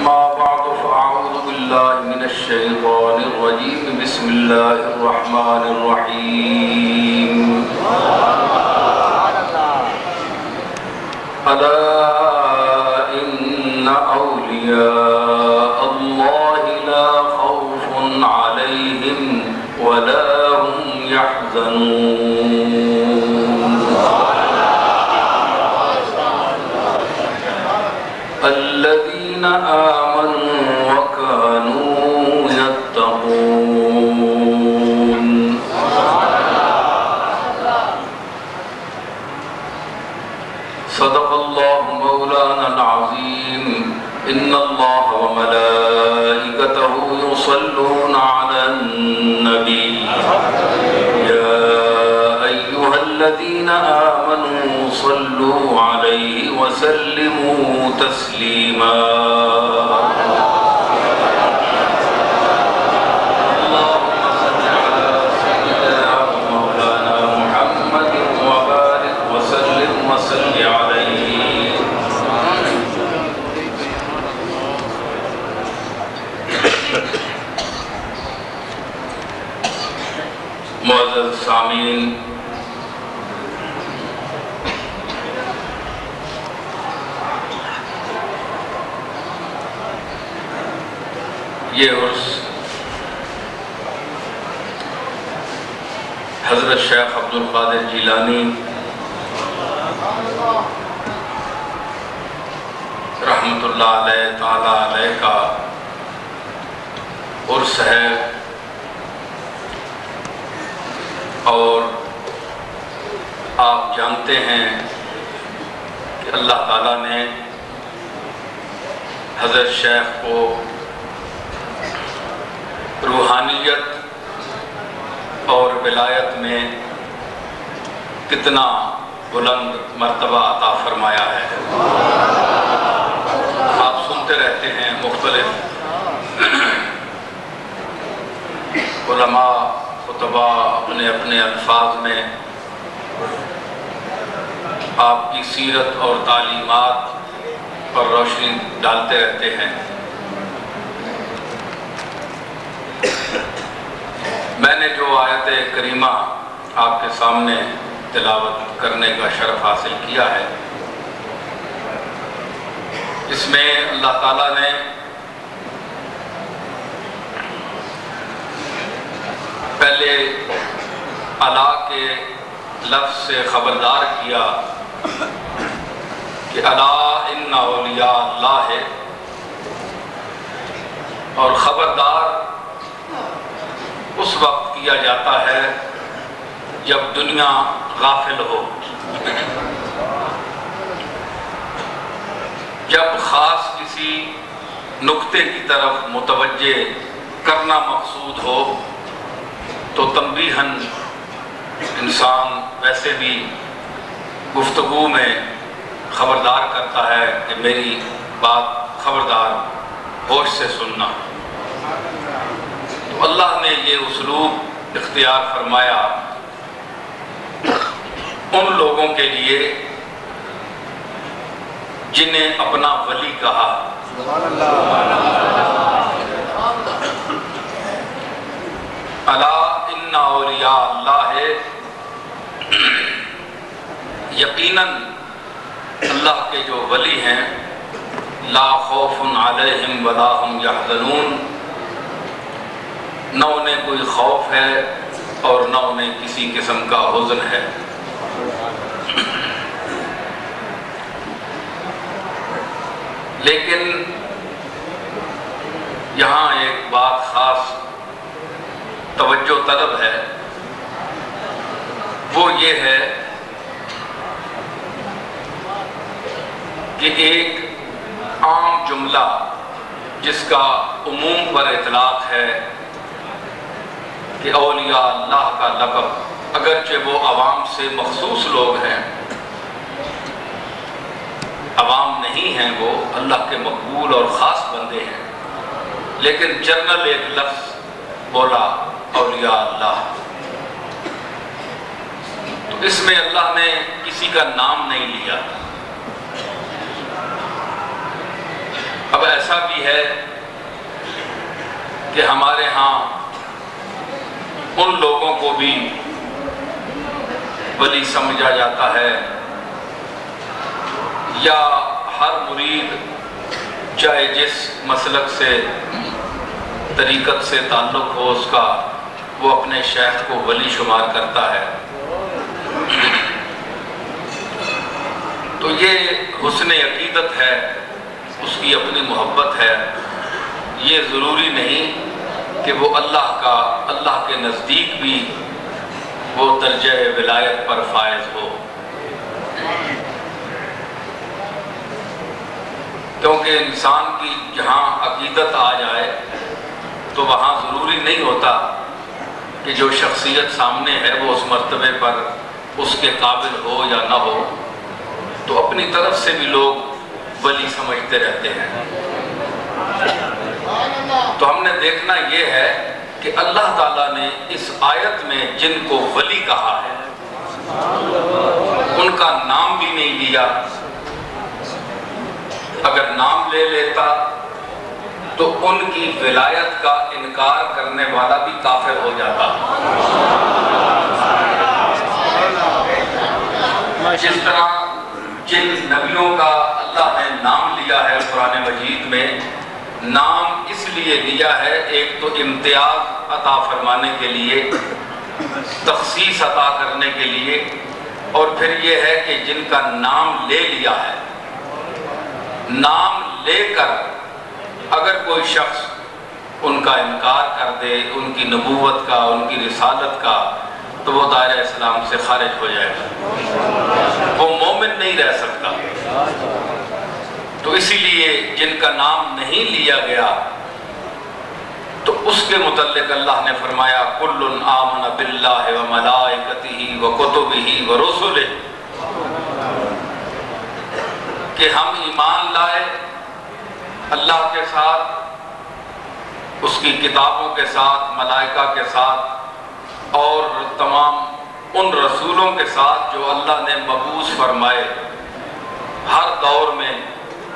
أما بعد فأعوذ بالله من الشيطان الرجيم بسم الله الرحمن الرحيم ألا إن أولياء الله لا خوف عليهم ولا هم يحزنون الذين آمنوا وكانوا يتقون صدق الله مولانا العظيم إن الله وملائكته يصلون على النبي يا أيها الذين آمنوا صلوا عليه وسلموا تسليما اللهم صل على سيدنا مولانا محمد وبارك وسلم وصل عليه معزز سامعین، یہ عرس حضرت شیخ عبدالقادر جیلانی رحمت اللہ علیہ تعالیٰ علیہ کا عرس ہے، اور آپ جانتے ہیں کہ اللہ تعالیٰ نے حضرت شیخ کو روحانیت اور ولایت میں کتنا بلند مرتبہ عطا فرمایا ہے۔ آپ سنتے رہتے ہیں مختلف علماء خطبہ اپنے اپنے الفاظ میں آپ کی سیرت اور تعلیمات پر روشنی ڈالتے رہتے ہیں۔ میں نے جو آیت کریمہ آپ کے سامنے تلاوت کرنے کا شرف حاصل کیا ہے، اس میں اللہ تعالیٰ نے پہلے الا کے لفظ سے خبردار کیا کہ الا ان اولیاء اللہ ہے، اور خبردار اس وقت کیا جاتا ہے جب دنیا غافل ہو، جب خاص کسی نقطے کی طرف متوجہ کرنا مقصود ہو تو تنبیہاً انسان ویسے بھی گفتگو میں خبردار کرتا ہے کہ میری بات خبردار ہوش سے سننا۔ تو اللہ نے یہ اسلوب اختیار فرمایا ان لوگوں کے لیے جنہیں اپنا ولی کہا۔ الا ان اولیاء اللہ، یقیناً اللہ کے جو ولی ہیں، لا خوف علیہم ولا هم یحزنون، نہ انہیں کوئی خوف ہے اور نہ انہیں کسی قسم کا حزن ہے۔ لیکن یہاں ایک بات خاص توجہ طلب ہے، وہ یہ ہے کہ ایک عام جملہ جس کا عموم پر اطلاق ہے کہ اولیاء اللہ کا لقب، اگرچہ وہ عوام سے مخصوص لوگ ہیں، عوام نہیں ہیں، وہ اللہ کے مقبول اور خاص بندے ہیں، لیکن جنرل ایک لفظ بولا اولیاء اللہ، تو اس میں اللہ نے کسی کا نام نہیں لیا۔ اب ایسا بھی ہے کہ ہمارے ہاں ان لوگوں کو بھی ولی سمجھا جاتا ہے، یا ہر مرید چاہے جس مسلک سے طریقت سے تعلق ہو اس کا، وہ اپنے شیخ کو ولی شمار کرتا ہے۔ تو یہ حسن عقیدت ہے، اس کی اپنی محبت ہے۔ یہ ضروری نہیں کہ وہ اللہ کے نزدیک بھی وہ درجہ ولایت پر فائز ہو، کیونکہ انسان کی جہاں عقیدت آ جائے تو وہاں ضروری نہیں ہوتا کہ جو شخصیت سامنے ہے وہ اس مرتبے پر اس کے قابل ہو یا نہ ہو، تو اپنی طرف سے بھی لوگ ولی سمجھتے رہتے ہیں۔ تو ہم نے دیکھنا یہ ہے کہ اللہ تعالیٰ نے اس آیت میں جن کو ولی کہا ہے ان کا نام بھی نہیں لیا۔ اگر نام لے لیتا تو ان کی ولایت کا انکار کرنے والا بھی کافر ہو جاتا۔ جس طرح جن نبیوں کا اللہ نے نام لیا ہے قرآن مجید میں، نام اس لیے لیا ہے، ایک تو امتیاز عطا فرمانے کے لیے، تخصیص عطا کرنے کے لیے، اور پھر یہ ہے کہ جن کا نام لے لیا ہے، نام لے کر اگر کوئی شخص ان کا انکار کر دے، ان کی نبوت کا، ان کی رسالت کا، تو وہ دائرہ اسلام سے خارج ہو جائے گا، وہ مومن نہیں رہ سکتا۔ تو اسی لیے جن کا نام نہیں لیا گیا تو اس کے متعلق اللہ نے فرمایا کل آمن باللہ وملائکتہ وکتبہ ورسلہ، کہ ہم ایمان لائے اللہ کے ساتھ، اس کی کتابوں کے ساتھ، ملائکہ کے ساتھ، اور تمام ان رسولوں کے ساتھ جو اللہ نے مبعوث فرمائے ہر دور میں۔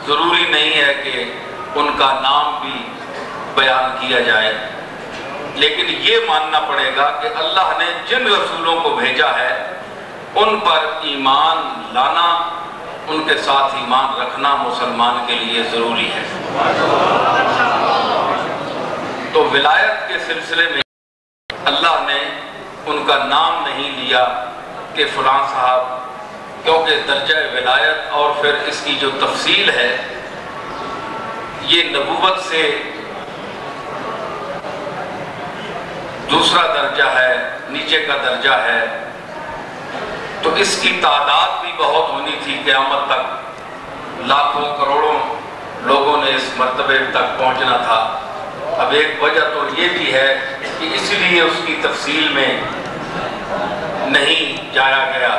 ضروری نہیں ہے کہ ان کا نام بھی بیان کیا جائے، لیکن یہ ماننا پڑے گا کہ اللہ نے جن رسولوں کو بھیجا ہے ان پر ایمان لانا، ان کے ساتھ ایمان رکھنا مسلمان کے لیے ضروری ہے۔ تو ولایت کے سلسلے میں اللہ نے ان کا نام نہیں لیا کہ فلاں صاحب، کیونکہ درجہ ولایت اور پھر اس کی جو تفصیل ہے یہ نبوت سے دوسرا درجہ ہے، نیچے کا درجہ ہے، تو اس کی تعداد بھی بہت ہونی تھی، قیامت تک لاکھوں کروڑوں لوگوں نے اس مرتبے تک پہنچنا تھا۔ اب ایک وجہ تو یہ بھی ہے کہ اس لیے اس کی تفصیل میں نہیں جایا گیا،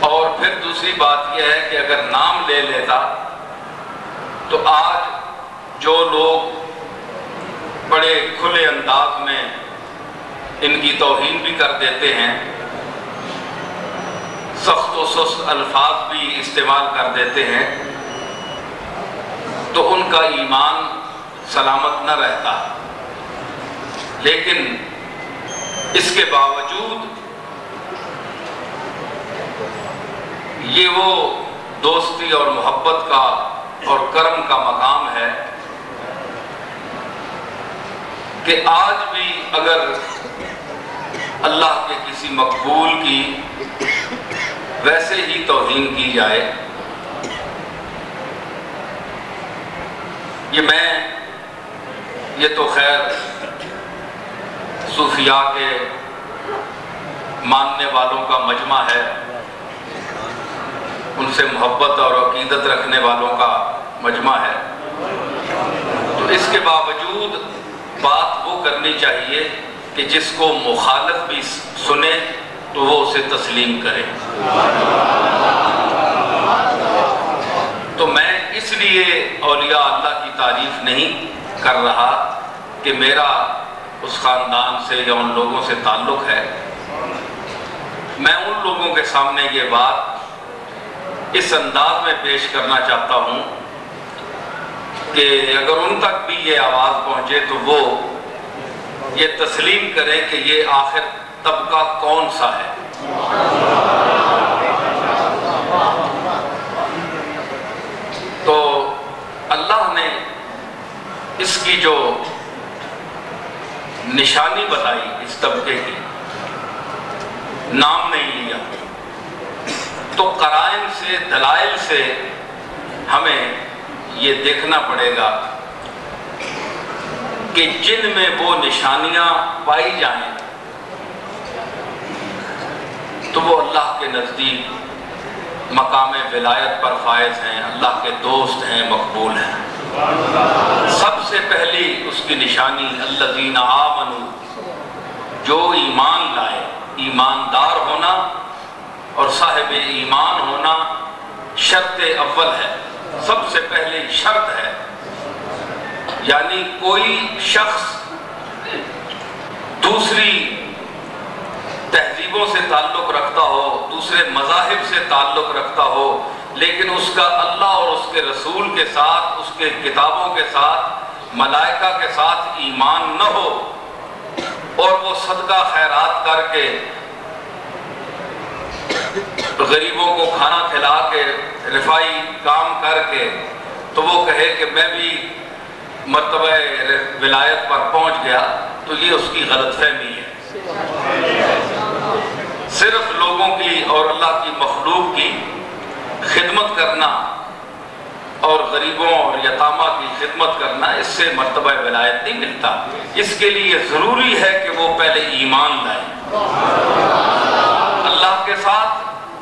اور پھر دوسری بات یہ ہے کہ اگر نام لے لیتا تو آج جو لوگ بڑے کھلے انداز میں ان کی توہین بھی کر دیتے ہیں، سخت و سست الفاظ بھی استعمال کر دیتے ہیں، تو ان کا ایمان سلامت نہ رہتا۔ لیکن اس کے باوجود یہ وہ دوستی اور محبت کا اور کرم کا مقام ہے کہ آج بھی اگر اللہ کے کسی مقبول کی ویسے ہی توہین کی جائے، یہ تو خیر صوفیاء کے ماننے والوں کا مجمع ہے، ان سے محبت اور عقیدت رکھنے والوں کا مجمع ہے، تو اس کے باوجود بات وہ کرنی چاہیے کہ جس کو مخالف بھی سنے تو وہ اسے تسلیم کرے۔ تو میں اس لیے اولیاء اللہ کی تعریف نہیں کر رہا کہ میرا اس خاندان سے یا ان لوگوں سے تعلق ہے، میں ان لوگوں کے سامنے یہ بات اس انداز میں پیش کرنا چاہتا ہوں کہ اگر ان تک بھی یہ آواز پہنچے تو وہ یہ تسلیم کریں کہ یہ آخر طبقہ کون سا ہے۔ تو اللہ نے اس کی جو نشانی بتائی اس طبقے کی، نام نہیں لیا، تو قرائن سے دلائل سے ہمیں یہ دیکھنا پڑے گا کہ جن میں وہ نشانیاں پائی جائیں تو وہ اللہ کے نزدیک مقام ولایت پر فائز ہیں، اللہ کے دوست ہیں، مقبول ہیں۔ سب سے پہلی اس کی نشانی الذین آمنوا، جو ایمان لائے، ایماندار ہونا اور صاحب ایمان ہونا شرط اول ہے، سب سے پہلی شرط ہے۔ یعنی کوئی شخص دوسری تہذیبوں سے تعلق رکھتا ہو، دوسرے مذاہب سے تعلق رکھتا ہو، لیکن اس کا اللہ اور اس کے رسول کے ساتھ، اس کے کتابوں کے ساتھ، ملائکہ کے ساتھ ایمان نہ ہو، اور وہ صدقہ خیرات کر کے غریبوں کو کھانا کھلا کے رفائی کام کر کے تو وہ کہے کہ میں بھی مرتبہ ولایت پر پہنچ گیا، تو یہ اس کی غلط فہمی ہے۔ صرف لوگوں کی اور اللہ کی مخلوق کی خدمت کرنا اور غریبوں اور یتامہ کی خدمت کرنا، اس سے مرتبہ ولایت نہیں ملتا۔ اس کے لیے ضروری ہے کہ وہ پہلے ایمان لائیں، اللہ کے ساتھ،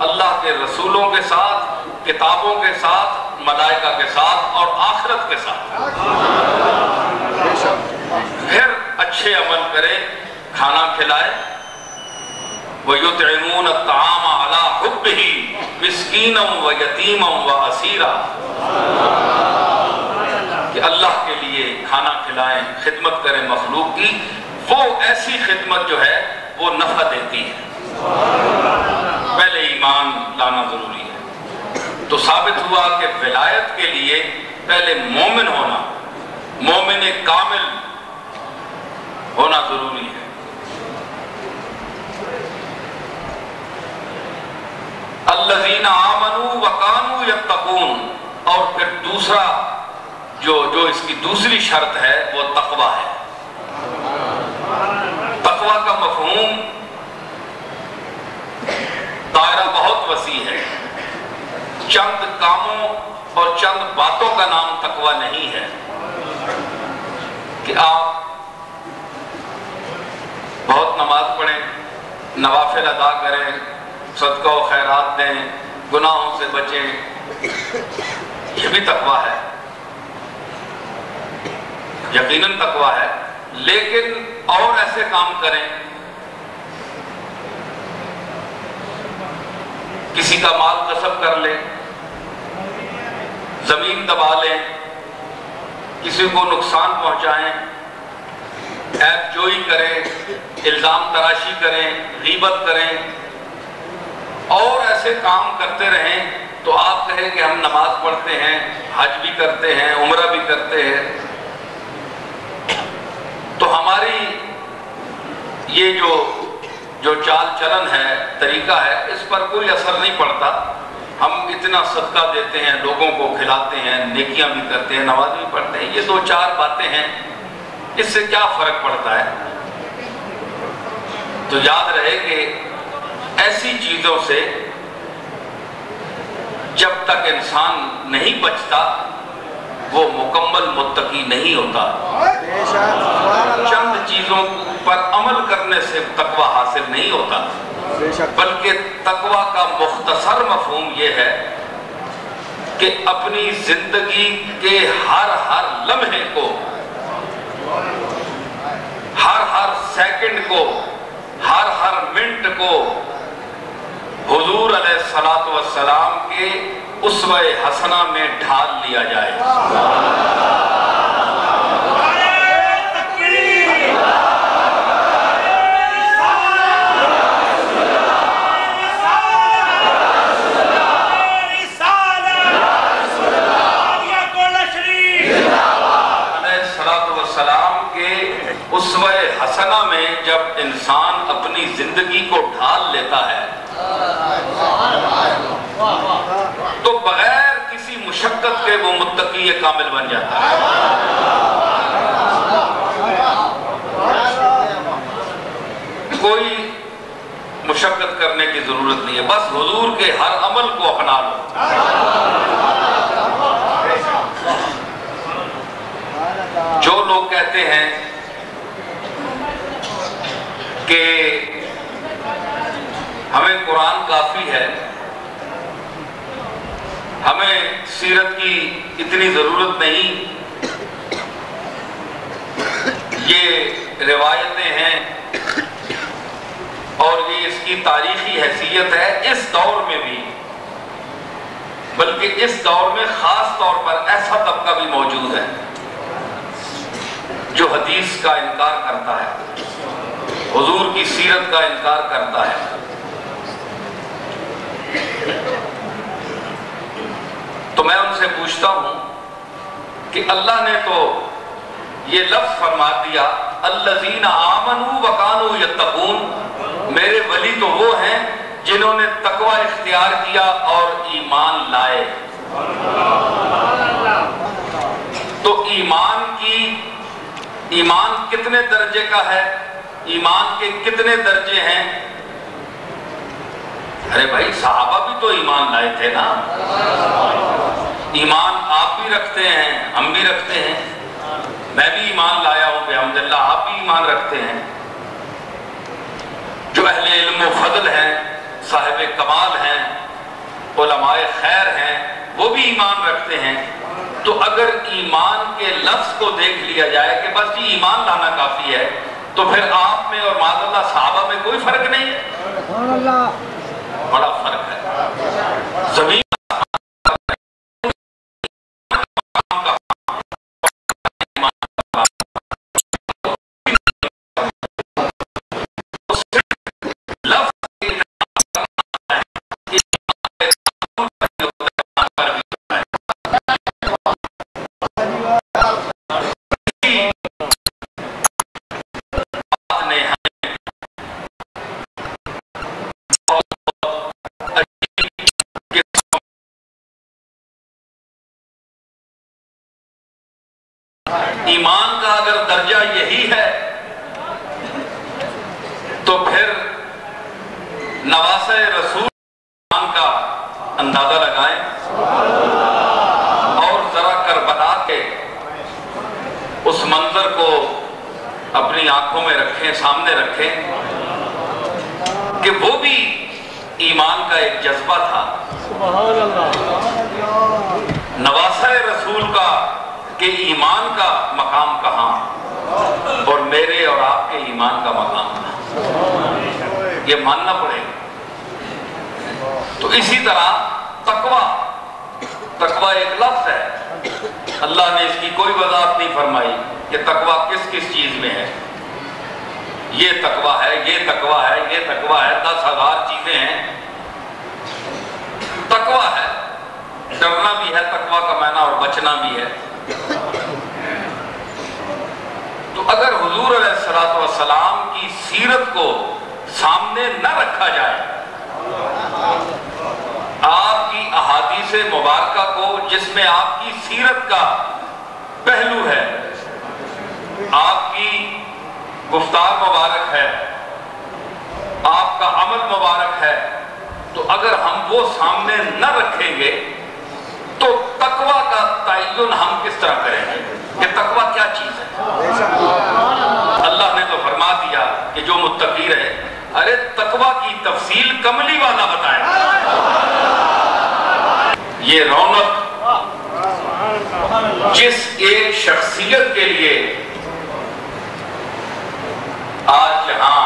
اللہ کے رسولوں کے ساتھ، کتابوں کے ساتھ، ملائکہ کے ساتھ اور آخرت کے ساتھ، پھر اچھے عمل کرے، کھانا کھلائے۔ وَيُطْعِمُونَ الطَّعَامَ عَلَىٰ حُبِّهِ مِسْكِينًا وَيَتِيمًا وَأَسِيرًا، کہ اللہ کے لیے کھانا کھلائیں، خدمت کریں مخلوق کی۔ وہ ایسی خدمت جو ہے وہ نفع دیتی ہے، پہلے ایمان لانا ضروری ہے۔ تو ثابت ہوا کہ ولایت کے لیے پہلے مومن ہونا، مومن کامل ہونا ضروری ہے۔ الذین آمنوا وکانوا یتقون، اور پھر دوسرا جو اس کی دوسری شرط ہے وہ تقوی ہے۔ تقوی کا مفہوم دائرہ بہت وسیع ہے، چند کاموں اور چند باتوں کا نام تقوی نہیں ہے کہ آپ بہت نماز پڑھیں، نوافل ادا کریں، صدقہ و خیرات دیں، گناہوں سے بچیں، یہ بھی تقوی ہے، یقیناً تقوی ہے، لیکن اور ایسے کام کریں، کسی کا مال غصب کر لیں، زمین دبا لیں، کسی کو نقصان پہنچائیں، عیب جوئی کریں، الزام تراشی کریں، غیبت کریں، اور ایسے کام کرتے رہیں، تو آپ کہیں کہ ہم نماز پڑھتے ہیں، حج بھی کرتے ہیں، عمرہ بھی کرتے ہیں، تو ہماری یہ جو چال چلن ہے، طریقہ ہے، اس پر کوئی اثر نہیں پڑتا۔ ہم اتنا صدقہ دیتے ہیں، لوگوں کو کھلاتے ہیں، نیکیاں بھی کرتے ہیں، نماز بھی پڑھتے ہیں، یہ دو چار باتیں ہیں، اس سے کیا فرق پڑتا ہے؟ تو یاد رہے کہ ایسی چیزوں سے جب تک انسان نہیں بچتا وہ مکمل متقی نہیں ہوتا۔ چند چیزوں پر عمل کرنے سے تقوی حاصل نہیں ہوتا، بلکہ تقوی کا مختصر مفہوم یہ ہے کہ اپنی زندگی کے ہر لمحے کو، ہر سیکنڈ کو، ہر منٹ کو حضور علیہ السلام کے اسوہ حسنہ میں ڈھال لیا جائے۔ انسان اپنی زندگی کو ڈھال لیتا ہے تو بغیر کسی مشقت کے وہ متقی کامل بن جاتا ہے۔ کوئی مشقت کرنے کی ضرورت نہیں ہے، بس حضور کے ہر عمل کو اپنا لو۔ جو لوگ کہتے ہیں کہ ہمیں قرآن کافی ہے، ہمیں سیرت کی اتنی ضرورت نہیں، یہ روایتیں ہیں اور یہ اس کی تاریخی حیثیت ہے، اس دور میں بھی، بلکہ اس دور میں خاص طور پر ایسا طبقہ بھی موجود ہے جو حدیث کا انکار کرتا ہے، حضور کی سیرت کا انکار کرتا ہے۔ تو میں ان سے پوچھتا ہوں کہ اللہ نے تو یہ لفظ فرما دیا الذین آمنوا وکانوا یتقون، میرے ولی تو وہ ہیں جنہوں نے تقوی اختیار کیا اور ایمان لائے۔ تو ایمان کتنے درجے کا ہے؟ ایمان کے کتنے درجے ہیں؟ ارے بھائی صحابہ بھی تو ایمان لائے تھے نا، ایمان آپ بھی رکھتے ہیں، ہم بھی رکھتے ہیں، میں بھی ایمان لایا ہوں بحمداللہ، آپ بھی ایمان رکھتے ہیں۔ جو اہل علم و فضل ہیں، صاحب کمال ہیں، علماء خیر ہیں، وہ بھی ایمان رکھتے ہیں۔ تو اگر ایمان کے لفظ کو دیکھ لیا جائے کہ بس یہ ایمان لانا کافی ہے، تو پھر آپ میں اور معاذ اللہ صحابہ میں کوئی فرق نہیں ہے؟ بڑا فرق ہے۔ زمین ایمان کا اگر درجہ یہی ہے تو پھر نواسہ رسول ایمان کا اندازہ لگائیں اور ذرا کربلا کے اس منظر کو اپنی آنکھوں میں رکھیں، سامنے رکھیں کہ وہ بھی ایمان کا ایک جذبہ تھا۔ نواسہ رسول کا کہ ایمان کا مقام کہاں اور میرے اور آپ کے ایمان کا مقام کہاں، یہ ماننا پڑے گا۔ تو اسی طرح تقوی ایک لفظ ہے، اللہ نے اس کی کوئی وضاحت نہیں فرمائی کہ تقوی کس کس چیز میں ہے، یہ تقوی ہے، یہ تقوی ہے، یہ تقوی ہے، 10,000 چیزیں ہیں۔ تقوی ہے، ڈرنا بھی ہے، تقوی کا معنی اور بچنا بھی ہے۔ تو اگر حضور علیہ السلام کی سیرت کو سامنے نہ رکھا جائے، آپ کی احادیث مبارکہ کو جس میں آپ کی سیرت کا پہلو ہے، آپ کی گفتار مبارک ہے، آپ کا عمل مبارک ہے، تو اگر ہم وہ سامنے نہ رکھیں گے تو تقوی کا تعین ہم کس طرح کریں گے کہ تقوی کیا چیز ہے؟ اللہ نے تو فرما دیا کہ جو متقی رہے، ارے تقوی کی تفصیل کملی والا بتائے۔ یہ رونق جس ایک شخصیت کے لیے آج یہاں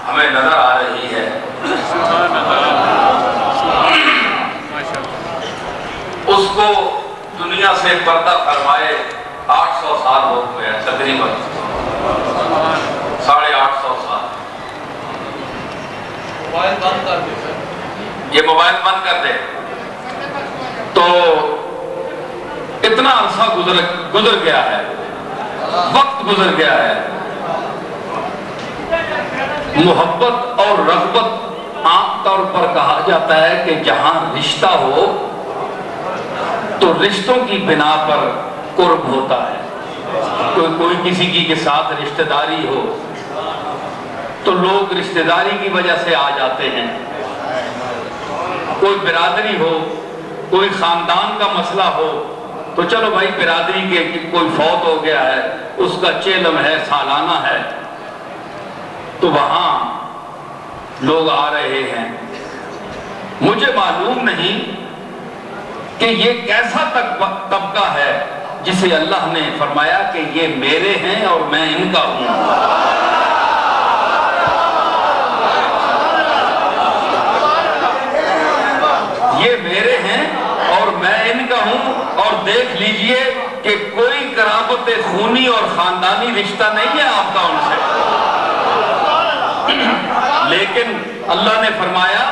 ہمیں نظر آ رہی ہے، اس کو دنیا سے پردہ فرمائے 800 سال ہو گئے ہیں، تقریباً 850 سال۔ موبائل بند کر دے، یہ موبائل بند کر دے تو اتنا عرصہ گزر گیا ہے، وقت گزر گیا ہے، محبت اور رغبت عام طور پر کہا جاتا ہے کہ جہاں رشتہ ہو تو رشتوں کی بنا پر قرب ہوتا ہے. کوئی کسی کی کے ساتھ رشتہ داری ہو تو لوگ رشتہ داری کی وجہ سے آ جاتے ہیں. کوئی برادری ہو، کوئی خاندان کا مسئلہ ہو تو چلو بھائی برادری کے کوئی فوت ہو گیا ہے، اس کا چیلم ہے، سالانہ ہے، تو وہاں لوگ آ رہے ہیں. مجھے معلوم نہیں کہ یہ کیسا طبقہ ہے جسے اللہ نے فرمایا کہ یہ میرے ہیں اور میں ان کا ہوں. یہ میرے ہیں اور میں ان کا ہوں، اور دیکھ لیجئے کہ کوئی قرابت خونی اور خاندانی رشتہ نہیں ہے آپ کا ان سے. لیکن اللہ نے فرمایا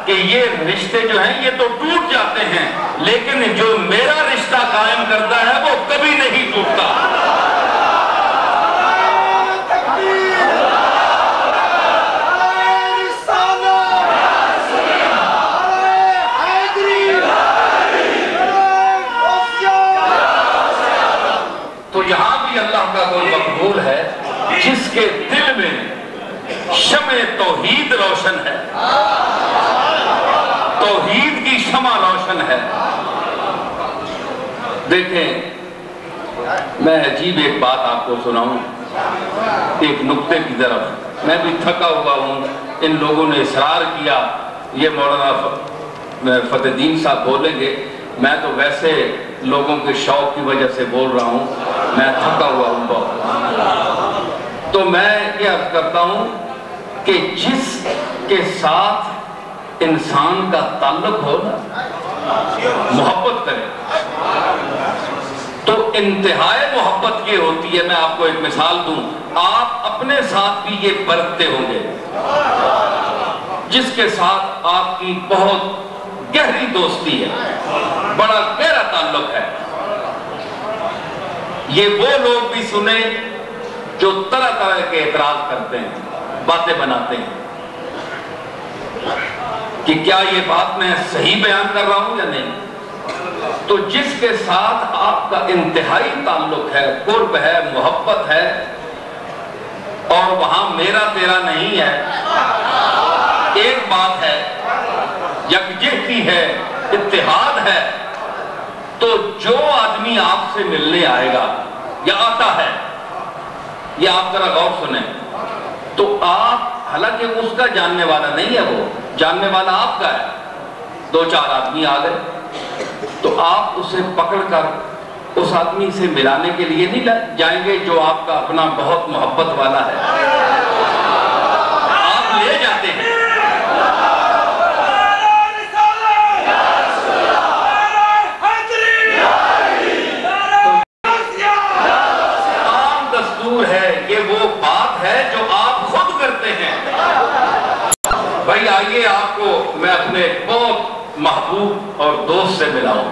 کہ یہ رشتے جو ہیں یہ تو ٹوٹ جاتے ہیں، لیکن جو میرا رشتہ قائم کرتا ہے وہ کبھی نہیں ٹوٹتا. تو یہاں بھی اللہ کا کوئی مقبول ہے جس کے دل میں شمع توحید روشن ہے، توحید کی شمع روشن ہے. دیکھیں میں عجیب ایک بات آپ کو سناؤں، ایک نقطے کی طرف. میں بھی تھکا ہوا ہوں، ان لوگوں نے اصرار کیا یہ مولانا فتح الدین صاحب بولیں گے، میں تو ویسے لوگوں کے شوق کی وجہ سے بول رہا ہوں، میں تھکا ہوا ہوں بہت. تو میں یہ عرض کرتا ہوں کہ جس کے ساتھ انسان کا تعلق ہو نا، محبت کرے تو انتہائی محبت یہ ہوتی ہے. میں آپ کو ایک مثال دوں، آپ اپنے ساتھ بھی یہ برتتے ہوں گے جس کے ساتھ آپ کی بہت گہری دوستی ہے، بڑا گہرا تعلق ہے. یہ وہ لوگ بھی سنیں جو طرح طرح کے اعتراض کرتے ہیں، باتیں بناتے ہیں کہ کیا یہ بات میں صحیح بیان کر رہا ہوں یا نہیں. تو جس کے ساتھ آپ کا انتہائی تعلق ہے، قرب ہے، محبت ہے، اور وہاں میرا تیرا نہیں ہے، ایک بات ہے، یکجہتی ہے، اتحاد ہے، تو جو آدمی آپ سے ملنے آئے گا یا آتا ہے، یہ آپ ذرا غور سنیں، تو آپ حالانکہ اس کا جاننے والا نہیں ہے، وہ جاننے والا آپ کا ہے. دو چار آدمی آ گئے تو آپ اسے پکڑ کر اس آدمی سے ملانے کے لیے نہیں جائیں گے جو آپ کا اپنا بہت محبت والا ہے، آپ لے جاتے ہیں. عام دستور ہے، یہ وہ بات ہے جو آپ خود کرتے ہیں. بھائی آئیے آپ کو میں اپنے بہت محبوب اور دوست سے ملاؤں.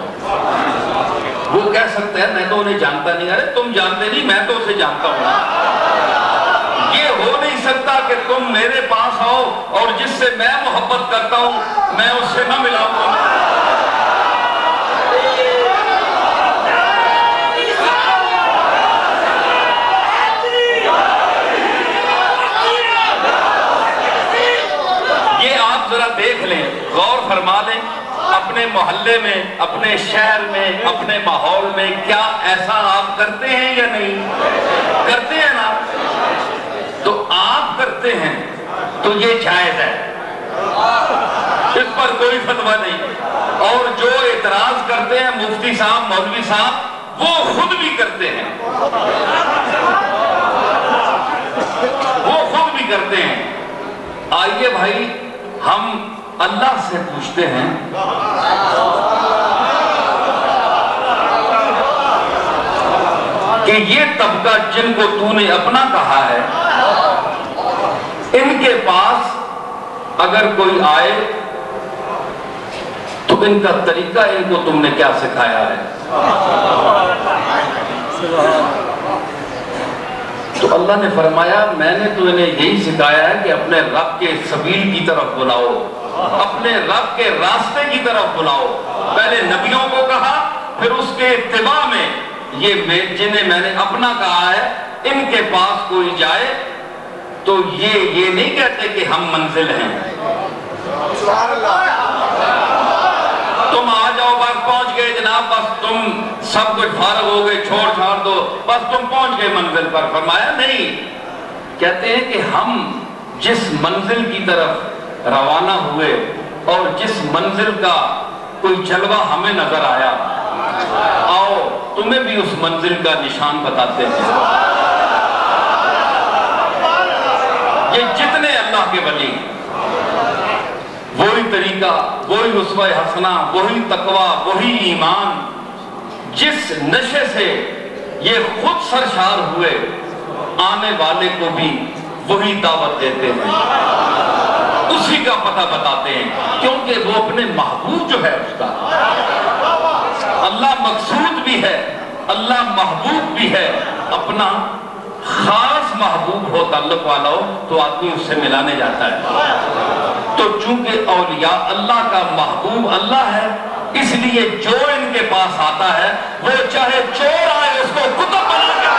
وہ کہہ سکتے ہیں میں تو انہیں جانتا نہیں. ارے تم جانتے نہیں، میں تو اسے جانتا ہوں. یہ ہو نہیں سکتا کہ تم میرے پاس آؤ اور جس سے میں محبت کرتا ہوں میں اس سے نہ ملاؤں. یہ آپ ذرا دیکھ لیں، غور فرما لیں، اپنے محلے میں، اپنے شہر میں، اپنے ماحول میں کیا ایسا آپ کرتے ہیں یا نہیں کرتے ہیں نا؟ تو آپ کرتے ہیں تو یہ جائز ہے، اس پر کوئی فتویٰ نہیں. اور جو اعتراض کرتے ہیں مفتی صاحب، مولوی صاحب، وہ خود بھی کرتے ہیں، وہ خود بھی کرتے ہیں. آئیے بھائی ہم اللہ سے پوچھتے ہیں کہ یہ طبقہ جن کو تو نے اپنا کہا ہے، ان کے پاس اگر کوئی آئے تو ان کا طریقہ ان کو تم نے کیا سکھایا ہے؟ تو اللہ نے فرمایا میں نے تو انہیں یہی سکھایا ہے کہ اپنے رب کے سبیل کی طرف بلاؤ، اپنے رب کے راستے کی طرف بلاؤ۔ پہلے نبیوں کو کہا، پھر اس کے اتباع میں یہ جنہیں میں نے اپنا کہا ہے ان کے پاس کوئی جائے تو یہ نہیں کہتے کہ ہم منزل ہیں۔ تم آ جاؤ، بس پہنچ گئے جناب، بس تم سب کچھ فارغ ہو گئے، چھوڑ دو، بس تم پہنچ گئے منزل پر۔ فرمایا نہیں، کہتے ہیں کہ ہم جس منزل کی طرف روانہ ہوئے اور جس منزل کا کوئی جلوہ ہمیں نظر آیا، آؤ تمہیں بھی اس منزل کا نشان بتاتے ہیں۔ یہ جتنے اللہ کے ولی، وہی طریقہ، وہی اسوہ حسنہ، وہی تقوی، وہی ایمان، جس نشے سے یہ خود سرشار ہوئے، آنے والے کو بھی وہی دعوت دیتے ہیں، اسی کا پتہ بتاتے ہیں، کیونکہ وہ اپنے محبوب جو ہے اس کا، اللہ مقصود بھی ہے، اللہ محبوب بھی ہے، اپنا خاص محبوب ہو، تعلق والا ہو تو آدمی اس سے ملانے جاتا ہے۔ تو چونکہ اولیاء اللہ کا محبوب اللہ ہے، اس لیے جو ان کے پاس آتا ہے وہ چاہے چور آئے اس کو کتب بنا کے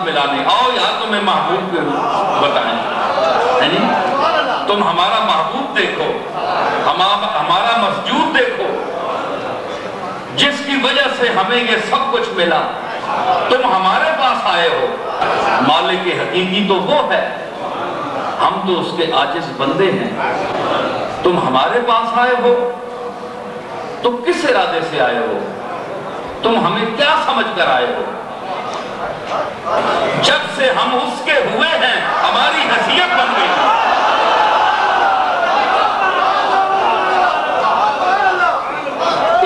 ملانے۔ آؤ یار تمہیں محبوب بتائیں، تم ہمارا محبوب دیکھو، ہمارا مسجود دیکھو، جس کی وجہ سے ہمیں یہ سب کچھ ملا، تم ہمارے پاس آئے ہو۔ مالک حقیقی تو وہ ہے، ہم تو اس کے عاجز بندے ہیں، تم ہمارے پاس آئے ہو، تم کس ارادے سے آئے ہو، تم ہمیں کیا سمجھ کر آئے ہو؟ جب سے ہم اس کے ہوئے ہیں ہماری حیثیت بن گئی۔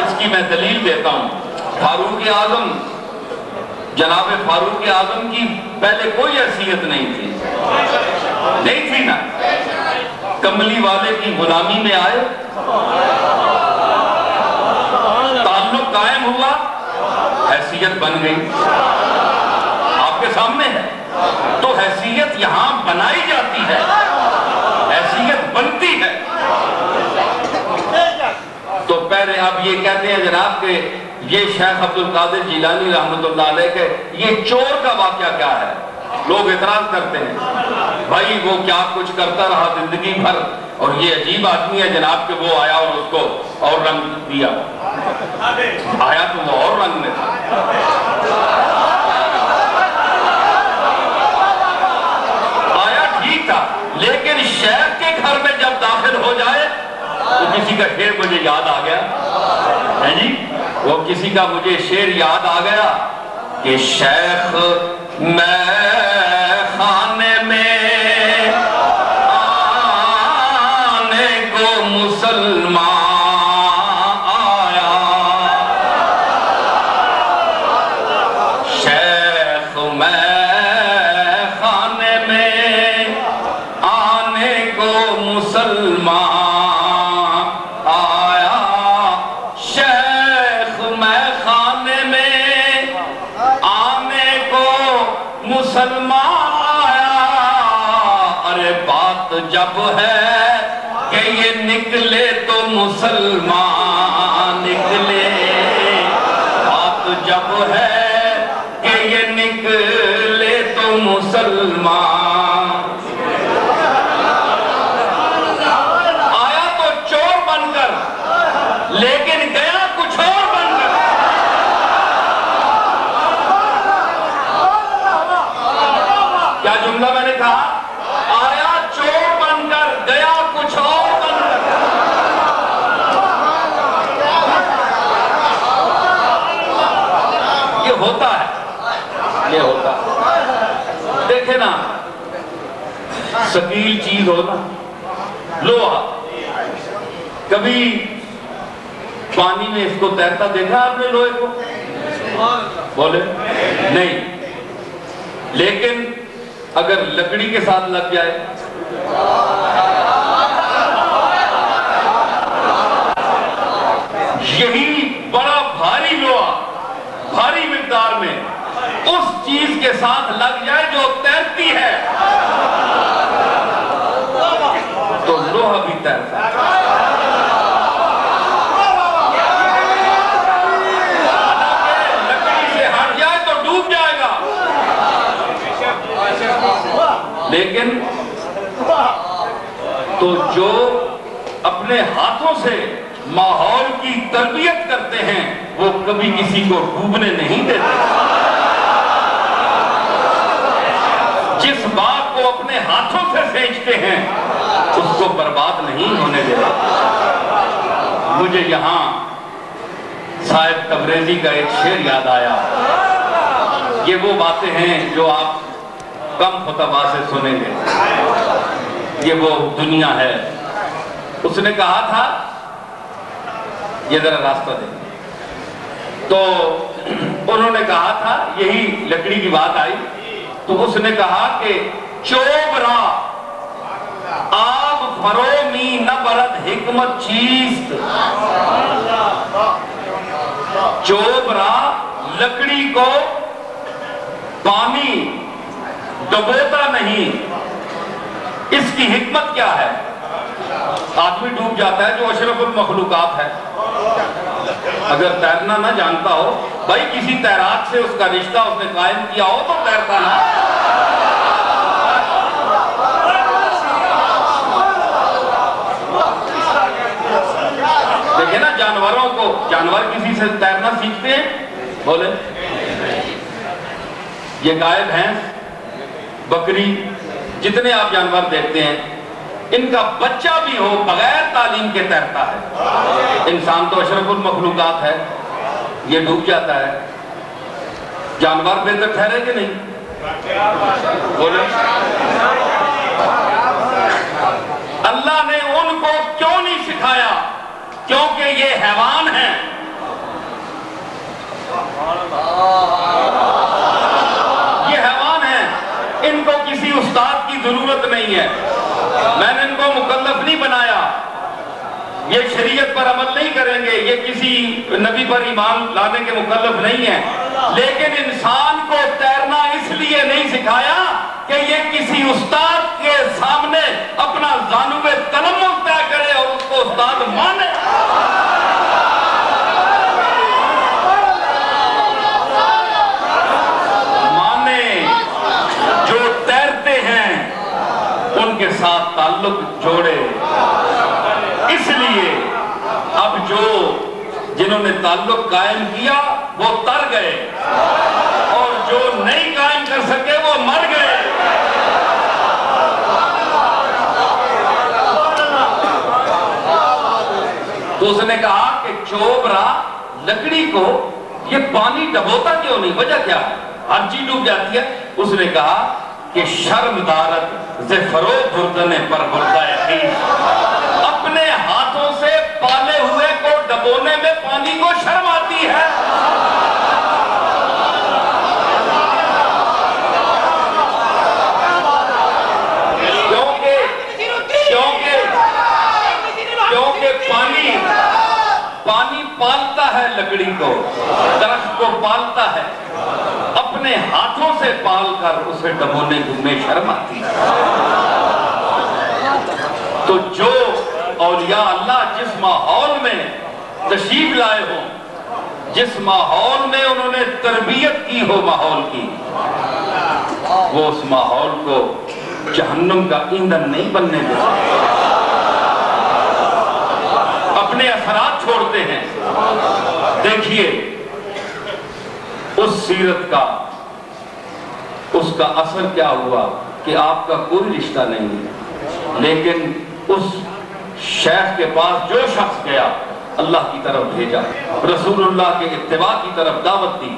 اس کی میں دلیل دیتا ہوں، فاروق اعظم، جناب فاروق اعظم کی پہلے کوئی حیثیت نہیں تھی نا، کملی والے کی غلامی میں آئے، تعلق قائم ہوا، حیثیت بن گئی، آپ کے سامنے ہے۔ تو حیثیت یہاں بنائی جاتی ہے، حیثیت بنتی ہے۔ تو پہلے آپ یہ کہتے ہیں جناب کہ یہ شیخ عبدالقادر جیلانی رحمۃ اللہ علیہ کے یہ چور کا واقعہ کیا ہے؟ لوگ اعتراض کرتے ہیں، بھائی وہ کیا کچھ کرتا رہا زندگی بھر، اور یہ عجیب آدمی ہے جناب کہ وہ آیا اور اس کو اور رنگ دیا، آیا تو وہ اور رنگ میں تھا۔ لیکن شیخ کے گھر میں جب داخل ہو جائے تو کسی کا شعر مجھے یاد آ گیا ہے جی، وہ کسی کا مجھے شعر یاد آ گیا کہ شیخ میں خانے میں آنے کو مسلمان آیا، شیخ میں مسلمان آیا، شیخ میں خانے میں آنے کو مسلمان آیا۔ ارے بات جب ہے کہ یہ نکلے تو مسلمان نکلے، بات جب ہے کہ یہ نکلے تو مسلمان۔ لیکن گیا کچھ اور بن کر۔ کیا جملہ میں نے کہا؟ آیا چور بن کر، گیا کچھ اور بن کر۔ یہ ہوتا ہے، یہ ہوتا ہے۔ دیکھیں نا، ثقیل چیز ہو نا، لوہا، کبھی پانی میں اس کو تیرتا دیکھا آپ نے لوہے کو؟ بولے نہیں، لیکن اگر لکڑی کے ساتھ لگ جائے یہی بڑا بھاری لوہا بھاری مقدار میں اس چیز کے ساتھ لگ جائے جو تیرتی ہے تو لوہا بھی تیرتا ہے۔ لکڑی سے ہٹ جائے تو ڈوب جائے گا، لیکن تو جو اپنے ہاتھوں سے ماحول کی تربیت کرتے ہیں وہ کبھی کسی کو ڈوبنے نہیں دیتے۔ جس بات کو اپنے ہاتھوں سے سینچتے ہیں اس کو برباد نہیں ہونے دیتے۔ مجھے یہاں صاحب تبریزی کا ایک شعر یاد آیا، یہ وہ باتیں ہیں جو آپ کم خطبہ سے سنیں گے، یہ وہ دنیا ہے۔ اس نے کہا تھا، یہ ذرا راستہ دیں، تو انہوں نے کہا تھا، یہی لکڑی کی بات آئی تو اس نے کہا کہ چوبرا آب فرومی نہ برد حکمت چیست، چوبرا لکڑی کو پانی ڈبوتا نہیں، اس کی حکمت کیا ہے؟ آدمی ڈوب جاتا ہے جو اشرف المخلوقات ہے، اگر تیرنا نہ جانتا ہو، بھائی کسی تیراک سے اس کا رشتہ اس نے قائم کیا ہو تو تیرتا نہ۔ دیکھیں نا جانوروں کو، جانور کسی سے تیرنا سیکھتے ہیں؟ بولے یہ گائے بھینس بکری جتنے آپ جانور دیکھتے ہیں ان کا بچہ بھی ہو بغیر تعلیم کے تیرتا ہے۔ انسان تو اشرف المخلوقات ہے، یہ ڈوب جاتا ہے، جانور بہتر ٹھہرے کہ نہیں؟ بولے اللہ نے ان کو کیوں نہیں سکھایا؟ کیونکہ یہ حیوان ہیں۔ یہ حیوان ہیں، ان کو کسی استاد کی ضرورت نہیں ہے، میں نے ان کو مکلف نہیں بنایا، یہ شریعت پر عمل نہیں کریں گے، یہ کسی نبی پر ایمان لانے کے مکلف نہیں ہیں، لیکن انسان کو تیرنا اس لیے نہیں سکھایا کہ یہ کسی استاد کے سامنے اپنا زانو تلمذ طے کرے اور اس کو استاد مانے۔ کے ساتھ تعلق جوڑے، اس لیے اب جو جنہوں نے تعلق قائم کیا وہ تر گئے اور جو نہیں قائم کر سکے وہ مر گئے۔ تو اس نے کہا کہ چوبرا لکڑی کو یہ پانی ڈبوتا کیوں نہیں؟ وجہ کیا ہے؟ ہر چیز ڈوب جاتی ہے۔ اس نے کہا کہ شرم دارت زفرو بردنے پر بردہ یقین، اپنے ہاتھوں سے پالے ہوئے کو ڈبونے میں پانی کو شرم آتی ہے۔ کیونکہ پانی پالتا ہے لکڑی کو، درخت کو پالتا ہے، اپنے ہاتھوں سے پال کر اسے ڈبونے میں شرم آتی ہے۔ تو جو اولیاء اللہ جس ماحول میں تشریف لائے ہوں، جس ماحول میں انہوں نے تربیت کی ہو ماحول کی، وہ اس ماحول کو جہنم کا ایندھن نہیں بننے دیتے، اپنے اثرات چھوڑتے ہیں۔ دیکھیے اس سیرت کا اس کا اثر کیا ہوا کہ آپ کا کوئی رشتہ نہیں ہے، لیکن اس شیخ کے پاس جو شخص گیا اللہ کی طرف بھیجا، رسول اللہ کے اتباع کی طرف دعوت دی،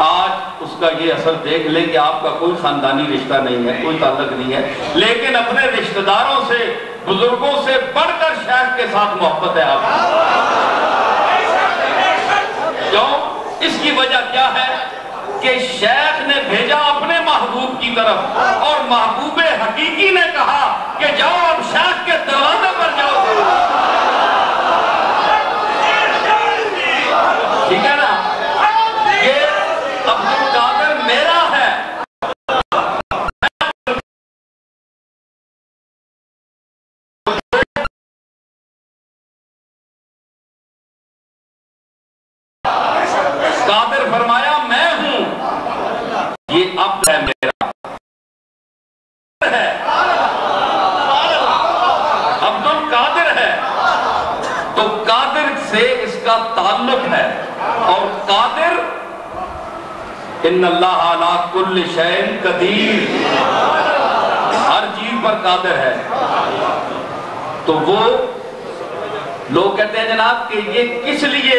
آج اس اس کا یہ اثر دیکھ لیں کہ آپ کا کوئی خاندانی رشتہ نہیں ہے، کوئی تعلق نہیں ہے، لیکن اپنے رشتہ داروں سے، بزرگوں سے بڑھ کر شیخ کے ساتھ محبت ہے آپ کیوں؟ اس کی وجہ کیا ہے کہ شیخ نے بھیجا اپنے محبوب کی طرف، اور محبوب حقیقی نے کہا کہ جاؤ اب شیخ کے دروازے پر جاؤ۔ ٹھیک ہے نا؟ یہ عبد القادر میرا ہے، قادر فرمایا میں ہوں، یہ عبد ہے میرا ہے، عبد القادر ہے، تو قادر سے اس کا تعلق ہے، اور قادر ان اللہ علی کل شیء قدیر، ہر چیز پر قادر ہے۔ تو وہ لوگ کہتے ہیں جناب کہ یہ کس لیے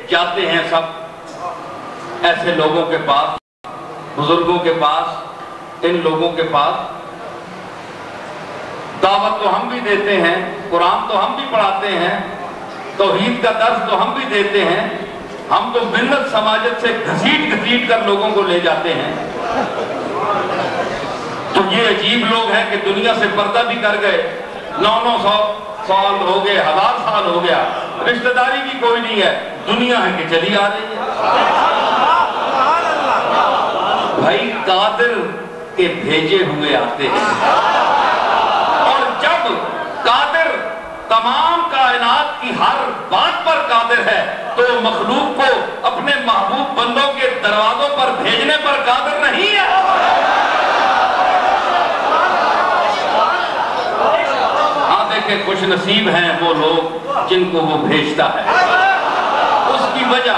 جاتے ہیں سب ایسے لوگوں کے پاس، بزرگوں کے پاس، ان لوگوں کے پاس؟ دعوت تو ہم بھی دیتے ہیں، قرآن تو ہم بھی پڑھاتے ہیں، توحید کا درس تو ہم بھی دیتے ہیں، ہم تو ملت سماجت سے گھسیٹ کر لوگوں کو لے جاتے ہیں، تو یہ عجیب لوگ ہیں کہ دنیا سے پردہ بھی کر گئے، 900 سال ہو گئے، 1000 سال ہو گیا، رشتہ داری بھی کوئی نہیں ہے، دنیا ہے کہ چلی آ رہی ہے۔ بھائی قادر کے بھیجے ہوئے آتے ہیں، اور جب قادر تمام کائنات کی ہر بات پر قادر ہے تو مخلوق کو اپنے محبوب بندوں کے دروازوں پر بھیجنے پر قادر نہیں ہے؟ ہاں دیکھیں، خوش نصیب ہیں وہ لوگ جن کو وہ بھیجتا ہے۔ اس کی وجہ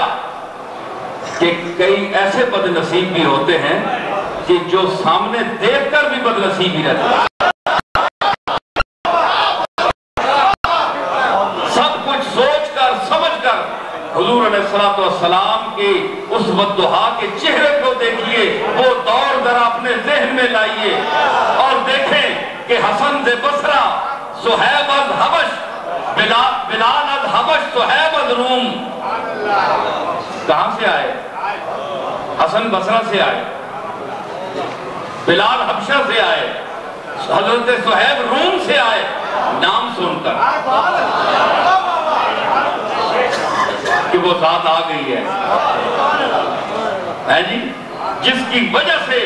کہ کئی ایسے بد نصیب بھی ہوتے ہیں کہ جو سامنے دیکھ کر بھی بد نصیب ہی رہتے ہیں، حضور علیہ السلام کے اس والضحیٰ کے چہرے کو دیکھیے، وہ دور ذرا اپنے ذہن میں لائیے اور دیکھیں کہ حسن ز بصرہ، صہیب از حبش، بلال از حبش، صہیب از روم، کہاں سے آئے؟ حسن بصرہ سے آئے، بلال حبشہ سے آئے، حضرت صہیب روم سے آئے، نام سن کر کہ وہ ذات آ گئی ہے جی، جس کی وجہ سے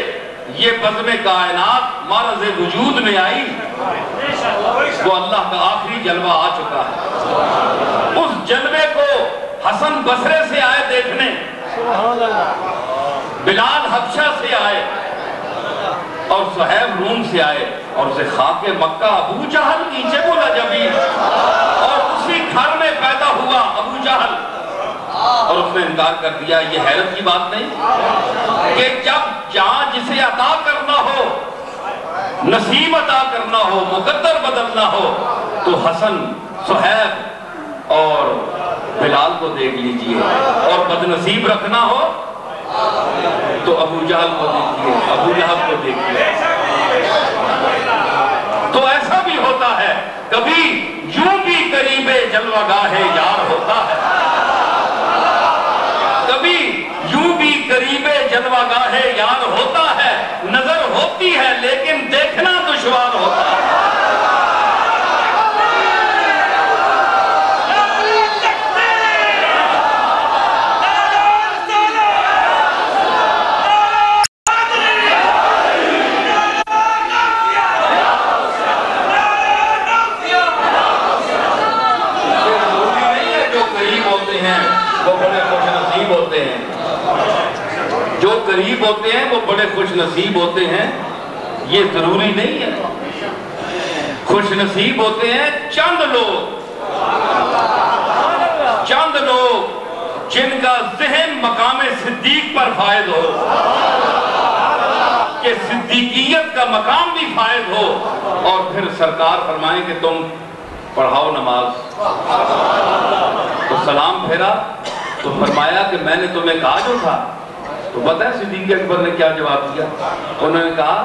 یہ بزم کائنات معرض وجود میں آئی، وہ اللہ کا آخری جلوہ آ چکا ہے۔ اس جلوے کو حسن بصرے سے آئے دیکھنے، بلال حبشہ سے آئے، اور صہیب روم سے آئے، اور اسے خاک مکہ ابو جہل نیچے بولا جبھی، اور اسی گھر میں پیدا ہوا ابو جہل، اور اس نے انکار کر دیا۔ یہ حیرت کی بات نہیں کہ جب جہاں جسے عطا کرنا ہو، نصیب عطا کرنا ہو، مقدر بدلنا ہو، تو حسن، صہیب اور بلال کو دیکھ لیجئے، اور بد نصیب رکھنا ہو تو ابو جہل کو دیکھیے، ابو لہب کو دیکھیے۔ تو ایسا بھی ہوتا ہے، کبھی یوں بھی قریب جلوہ گاہ یار ہوتا ہے، کبھی یوں بھی قریب جلوہ گاہ یار ہوتا ہے، نظر ہوتی ہے لیکن دیکھنا دشوار ہوتا ہے۔ جو قریب ہوتے ہیں وہ بڑے خوش نصیب ہوتے ہیں، یہ ضروری نہیں ہے۔ خوش نصیب ہوتے ہیں چند لوگ جن کا ذہن مقام صدیق پر فائد ہو، کہ صدیقیت کا مقام بھی فائد ہو، اور پھر سرکار فرمائیں کہ تم پڑھاؤ نماز، تو سلام پھیرا تو فرمایا کہ میں نے تمہیں کہا جو تھا تو پتہ ہے صدیق اکبر نے کیا جواب دیا؟ انہوں نے کہا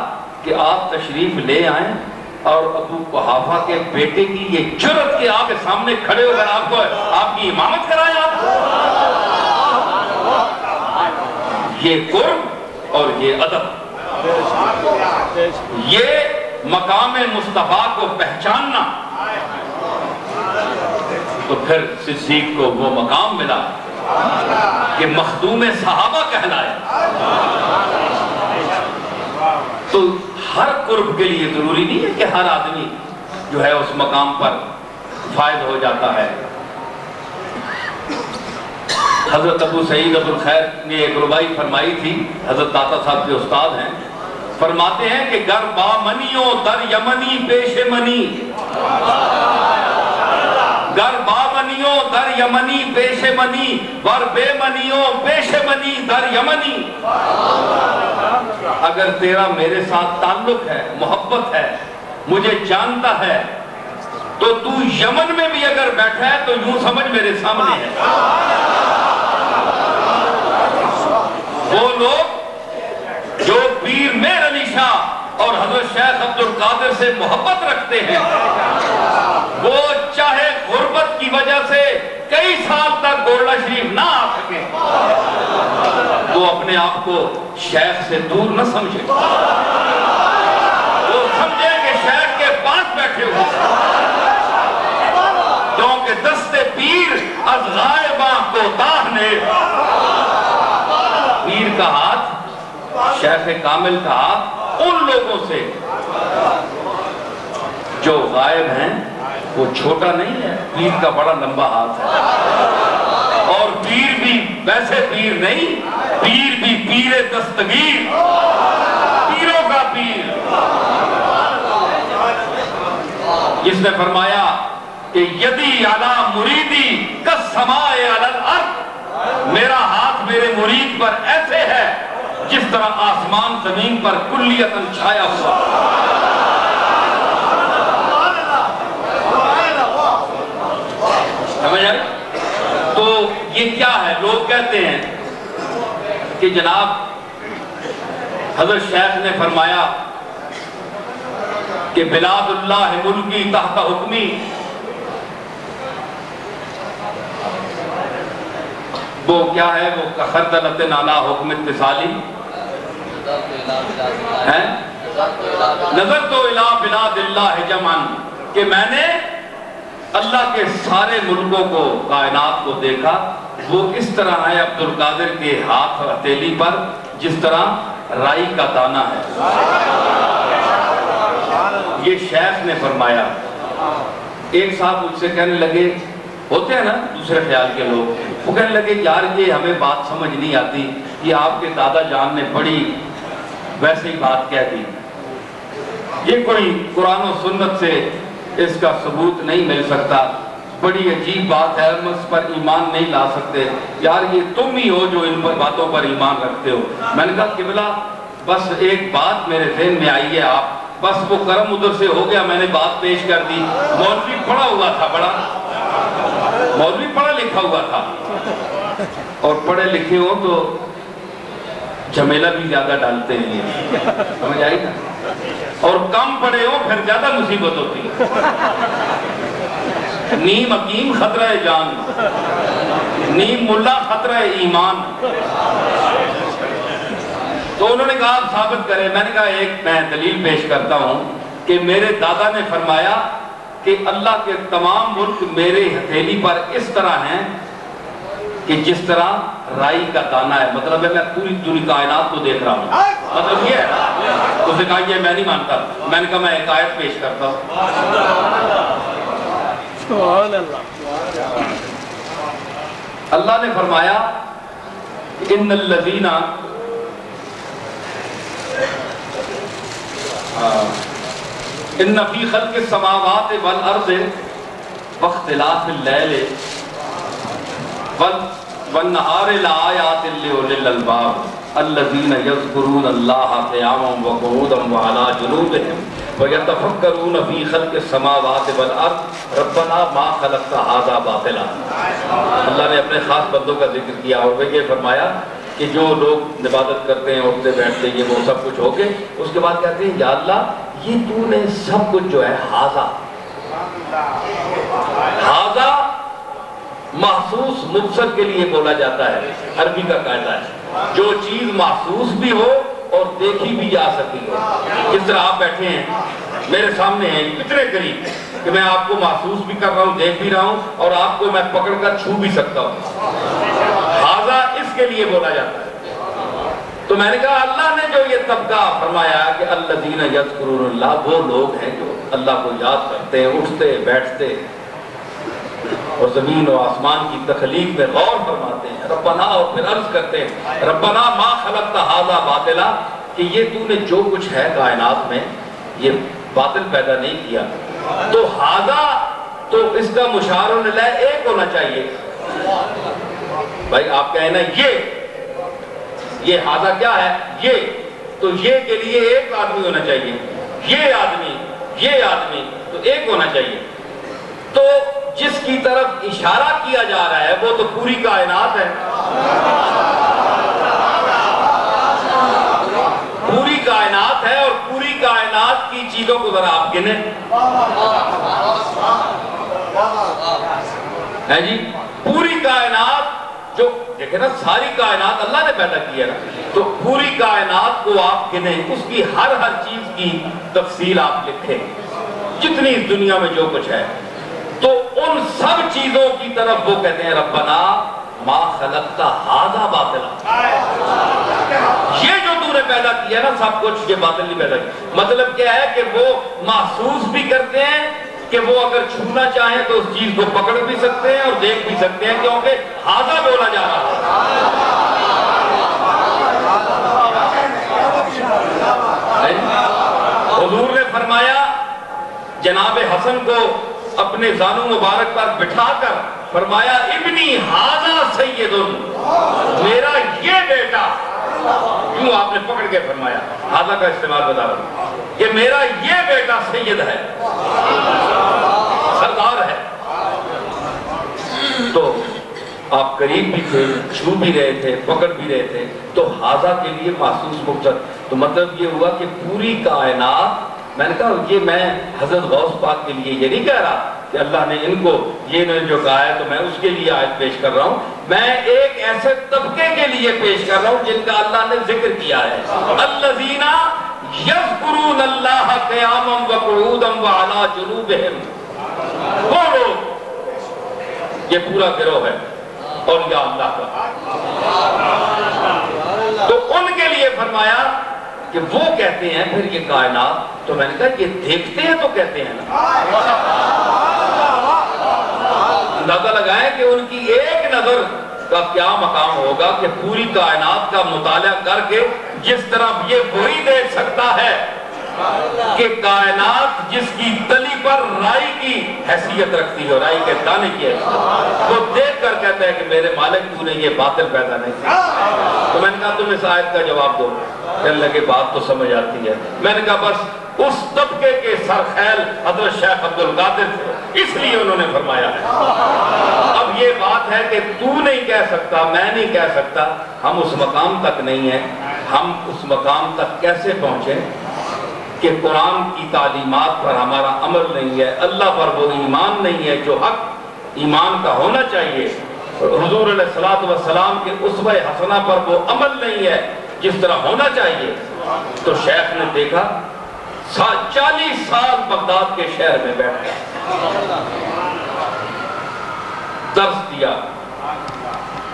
کہ آپ تشریف لے آئیں اور ابو قحافہ کے بیٹے کی یہ جرأت کہ آپ کے سامنے کھڑے ہو کر آپ کی امامت کرائیں آپ، یہ قرب اور یہ ادب، یہ مقام مصطفیٰ کو پہچاننا، تو پھر صدیق کو وہ مقام ملا کہ مخدوم صحابہ کہلائے۔ تو ہر قرب کے لیے ضروری نہیں ہے کہ ہر آدمی جو ہے اس مقام پر فائد ہو جاتا ہے۔ حضرت ابو سعید ابو الخیر نے ایک ربائی فرمائی تھی، حضرت داتا صاحب کے استاد ہیں، فرماتے ہیں کہ گر با منیوں در یمنی پیش منی، گر با منیوں در یمنی پیش منی، ور بے منیوں پیش منی در یمنی۔ اگر تیرا میرے ساتھ تعلق ہے، محبت ہے، مجھے جانتا ہے، تو تو یمن میں بھی اگر بیٹھا ہے تو یوں سمجھ میرے سامنے ہے۔ وہ لوگ جو پیر میر علی شاہ اور حضرت شیخ عبد القادر سے محبت رکھتے ہیں، وہ چاہے غربت کی وجہ سے کئی سال تک گولڈا شریف نہ آ سکے، وہ اپنے آپ کو شیخ سے دور نہ سمجھے، وہ سمجھے کہ شیخ کے پاس بیٹھے ہوئے، کیونکہ دست پیر از غائباں کوتاہ نے، پیر کا ہاتھ، شیخ کامل کا ہاتھ ان لوگوں سے جو غائب ہیں، وہ چھوٹا نہیں ہے، پیر کا بڑا لمبا ہاتھ ہے، اور پیر بھی ویسے پیر نہیں، پیر بھی پیر دستگیر، پیروں کا پیر، جس نے فرمایا کہ یدی علی مریدی کالسماء علی الارض، میرا ہاتھ میرے مرید پر ایسے ہے جس طرح آسمان زمین پر کلیتاً چھایا ہوا۔ سمجھ آئی؟ تو یہ کیا ہے؟ لوگ کہتے ہیں کہ جناب حضرت شیخ نے فرمایا کہ بلاد اللہ ملکی تحت حکمی، وہ کیا ہے؟ وہ خردلت نالا حکم اتصالی ہے، نظر تو الہ بلاد اللہ جمعن، کہ میں نے اللہ کے سارے ملکوں کو، کائنات کو دیکھا، وہ اس طرح ہے عبد القادر کے ہاتھ اور ہتھیلی پر جس طرح رائی کا دانہ ہے۔ یہ شیخ نے فرمایا۔ ایک صاحب مجھ سے کہنے لگے، ہوتے ہیں نا دوسرے خیال کے لوگ، وہ کہنے لگے یار یہ ہمیں بات سمجھ نہیں آتی، یہ آپ کے دادا جان نے بڑی ویسے ہی بات کہہ دی، یہ کوئی قرآن و سنت سے اس کا ثبوت نہیں مل سکتا، بڑی عجیب بات ہے، ہم اس پر ایمان نہیں لا سکتے، یار یہ تم ہی ہو جو ان پر باتوں پر ایمان رکھتے ہو۔ میں نے کہا قبلہ بس ایک بات میرے ذہن میں آئی ہے، آپ بس وہ کرم ادھر سے ہو گیا، میں نے بات پیش کر دی۔ مولوی پڑھا ہوا تھا، بڑا مولوی پڑھا لکھا ہوا تھا، اور پڑھے لکھے ہو تو جھمیلہ بھی زیادہ ڈالتے ہیں، سمجھ آئی نا، اور کم پڑھے ہو پھر زیادہ مصیبت ہوتی ہے۔ نیم حکیم خطرہ جان، نیم ملا خطرہ ایمان۔ تو انہوں نے کہا آپ ثابت کریں، میں نے کہا ایک میں دلیل پیش کرتا ہوں کہ میرے دادا نے فرمایا کہ اللہ کے تمام ملک میرے ہتھیلی پر اس طرح ہیں کہ جس طرح رائی کا دانہ ہے، مطلب ہے میں پوری کائنات کو دیکھ رہا ہوں، مطلب یہ ہے۔ تو اس نے کہا یہ میں نہیں مانتا، میں نے کہا میں ایک آیت پیش کرتا ہوں۔ سبحان اللہ۔ اللہ نے فرمایا ان الذین ان فی خلق السماوات والارض واختلاف اللیل والنہار لآیات لأولی الالباب الذین یذکرون اللہ قیاما وقعودا وعلی جنوبہم ویتفکرون فی خلق السماوات والارض ربنا ما خلقت ھذا باطلا۔ اللہ نے اپنے خاص بندوں کا ذکر کیا اور وہ یہ فرمایا کہ جو لوگ عبادت کرتے ہیں اٹھتے بیٹھتے یہ وہ سب کچھ ہو کے اس کے بعد کہتے ہیں یا اللہ یہ تو نے سب کچھ جو ہے ہاذا محسوس مبصر کے لیے بولا جاتا ہے، عربی کا قاعدہ ہے، جو چیز محسوس بھی ہو اور دیکھی بھی جا سکتی ہو. جس طرح آپ بیٹھے ہیں میرے سامنے ہیں اتنے قریب کہ میں آپ کو محسوس بھی کر رہا ہوں، دیکھ بھی رہا ہوں اور آپ کو میں پکڑ کر چھو بھی سکتا ہوں. ہاذا اس کے لیے بولا جاتا ہے. تو میں نے کہا اللہ نے جو یہ طبقہ فرمایا کہ الذین یذکرون اللہ، وہ لوگ ہیں جو اللہ کو یاد کرتے ہیں، اٹھتے بیٹھتے اور زمین و آسمان کی تخلیق میں غور فرماتے ہیں. ربنا، اور پھر عرض کرتے ہیں ربنا ما خلقت ھذا باطلا، کہ یہ تو نے جو کچھ ہے کائنات میں یہ باطل پیدا نہیں کیا. تو ھذا تو اس کا مشار الیہ ایک ہونا چاہیے. بھائی آپ کہیں نا یہ ھذا کیا ہے، یہ تو یہ کے لیے ایک آدمی ہونا چاہیے، یہ آدمی تو ایک ہونا چاہیے. تو جس کی طرف اشارہ کیا جا رہا ہے وہ تو پوری کائنات ہے. پوری کائنات ہے اور پوری کائنات کی چیزوں کو ذرا آپ گنیں. ہے جی پوری کائنات جو دیکھیں نا، ساری کائنات اللہ نے پیدا کی ہے نا، تو پوری کائنات کو آپ گنیں، اس کی ہر چیز کی تفصیل آپ لکھیں، جتنی اس دنیا میں جو کچھ ہے. تو ان سب چیزوں کی طرف وہ کہتے ہیں ربنا ما خلقت ھذا باطلا، یہ جو تو نے پیدا کیا نا سب کچھ، یہ باطل نہیں پیدا کیا. مطلب کیا ہے کہ وہ محسوس بھی کرتے ہیں کہ وہ اگر چھونا چاہیں تو اس چیز کو پکڑ بھی سکتے ہیں اور دیکھ بھی سکتے ہیں، کیونکہ ھذا بولا جا رہا ہے. حضور نے فرمایا جناب حسن کو اپنے زانو مبارک پر بٹھا کر فرمایا ابنی ھذا سید، میرا یہ بیٹا، کیوں آپ نے پکڑ کے فرمایا، ھذا کا استعمال بتا رہا ہوں کہ میرا یہ بیٹا سید ہے، سردار ہے. تو آپ قریب بھی تھے، چھو بھی رہے تھے، پکڑ بھی رہے تھے، تو ھذا کے لیے محسوس مبصر. تو مطلب یہ ہوا کہ پوری کائنات، میں نے کہا یہ میں حضرت غوث پاک کے لیے یہ نہیں کہہ رہا کہ اللہ نے ان کو یہ نے جو کہا ہے تو میں اس کے لیے آیت پیش کر رہا ہوں، میں ایک ایسے طبقے کے لیے پیش کر رہا ہوں جن کا اللہ نے ذکر کیا ہے. الذین یذکرون اللہ قیاما وقعودا وعلی جنوبہم، وہ لوگ، یہ پورا گروہ ہے اولیاء اللہ کا. تو ان کے لیے فرمایا کہ وہ کہتے ہیں پھر یہ کائنات، تو میں نے کہا یہ دیکھتے ہیں تو کہتے ہیں نا، اندازہ لگائیں کہ ان کی ایک نظر کا کیا مقام ہوگا کہ پوری کائنات کا مطالعہ کر کے جس طرح یہ وہی دیکھ سکتا ہے کہ کائنات جس کی تلی پر رائی کی حیثیت رکھتی ہے، رائی کے دانے کی حیثیت، وہ دیکھ کر کہتا ہے کہ میرے مالک تو نے یہ باطل پیدا نہیں کیا. تو میں نے کہا تم اس آیت کا جواب دو. کہنے لگے بات تو سمجھ آتی ہے. میں نے کہا بس اس طبقے کے سرخیل حضرت شیخ عبدالقادر تھے، اس لیے انہوں نے فرمایا ہے. اب یہ بات ہے کہ تو نہیں کہہ سکتا، میں نہیں کہہ سکتا، ہم اس مقام تک نہیں ہیں. ہم اس مقام تک کیسے پہنچے کہ قرآن کی تعلیمات پر ہمارا عمل نہیں ہے، اللہ پر وہ ایمان نہیں ہے جو حق ایمان کا ہونا چاہیے، حضور علیہ السلام کے اسوہ حسنہ پر وہ عمل نہیں ہے جس طرح ہونا چاہیے. تو شیخ نے دیکھا 40 سال بغداد کے شہر میں بیٹھ گیا، درس دیا،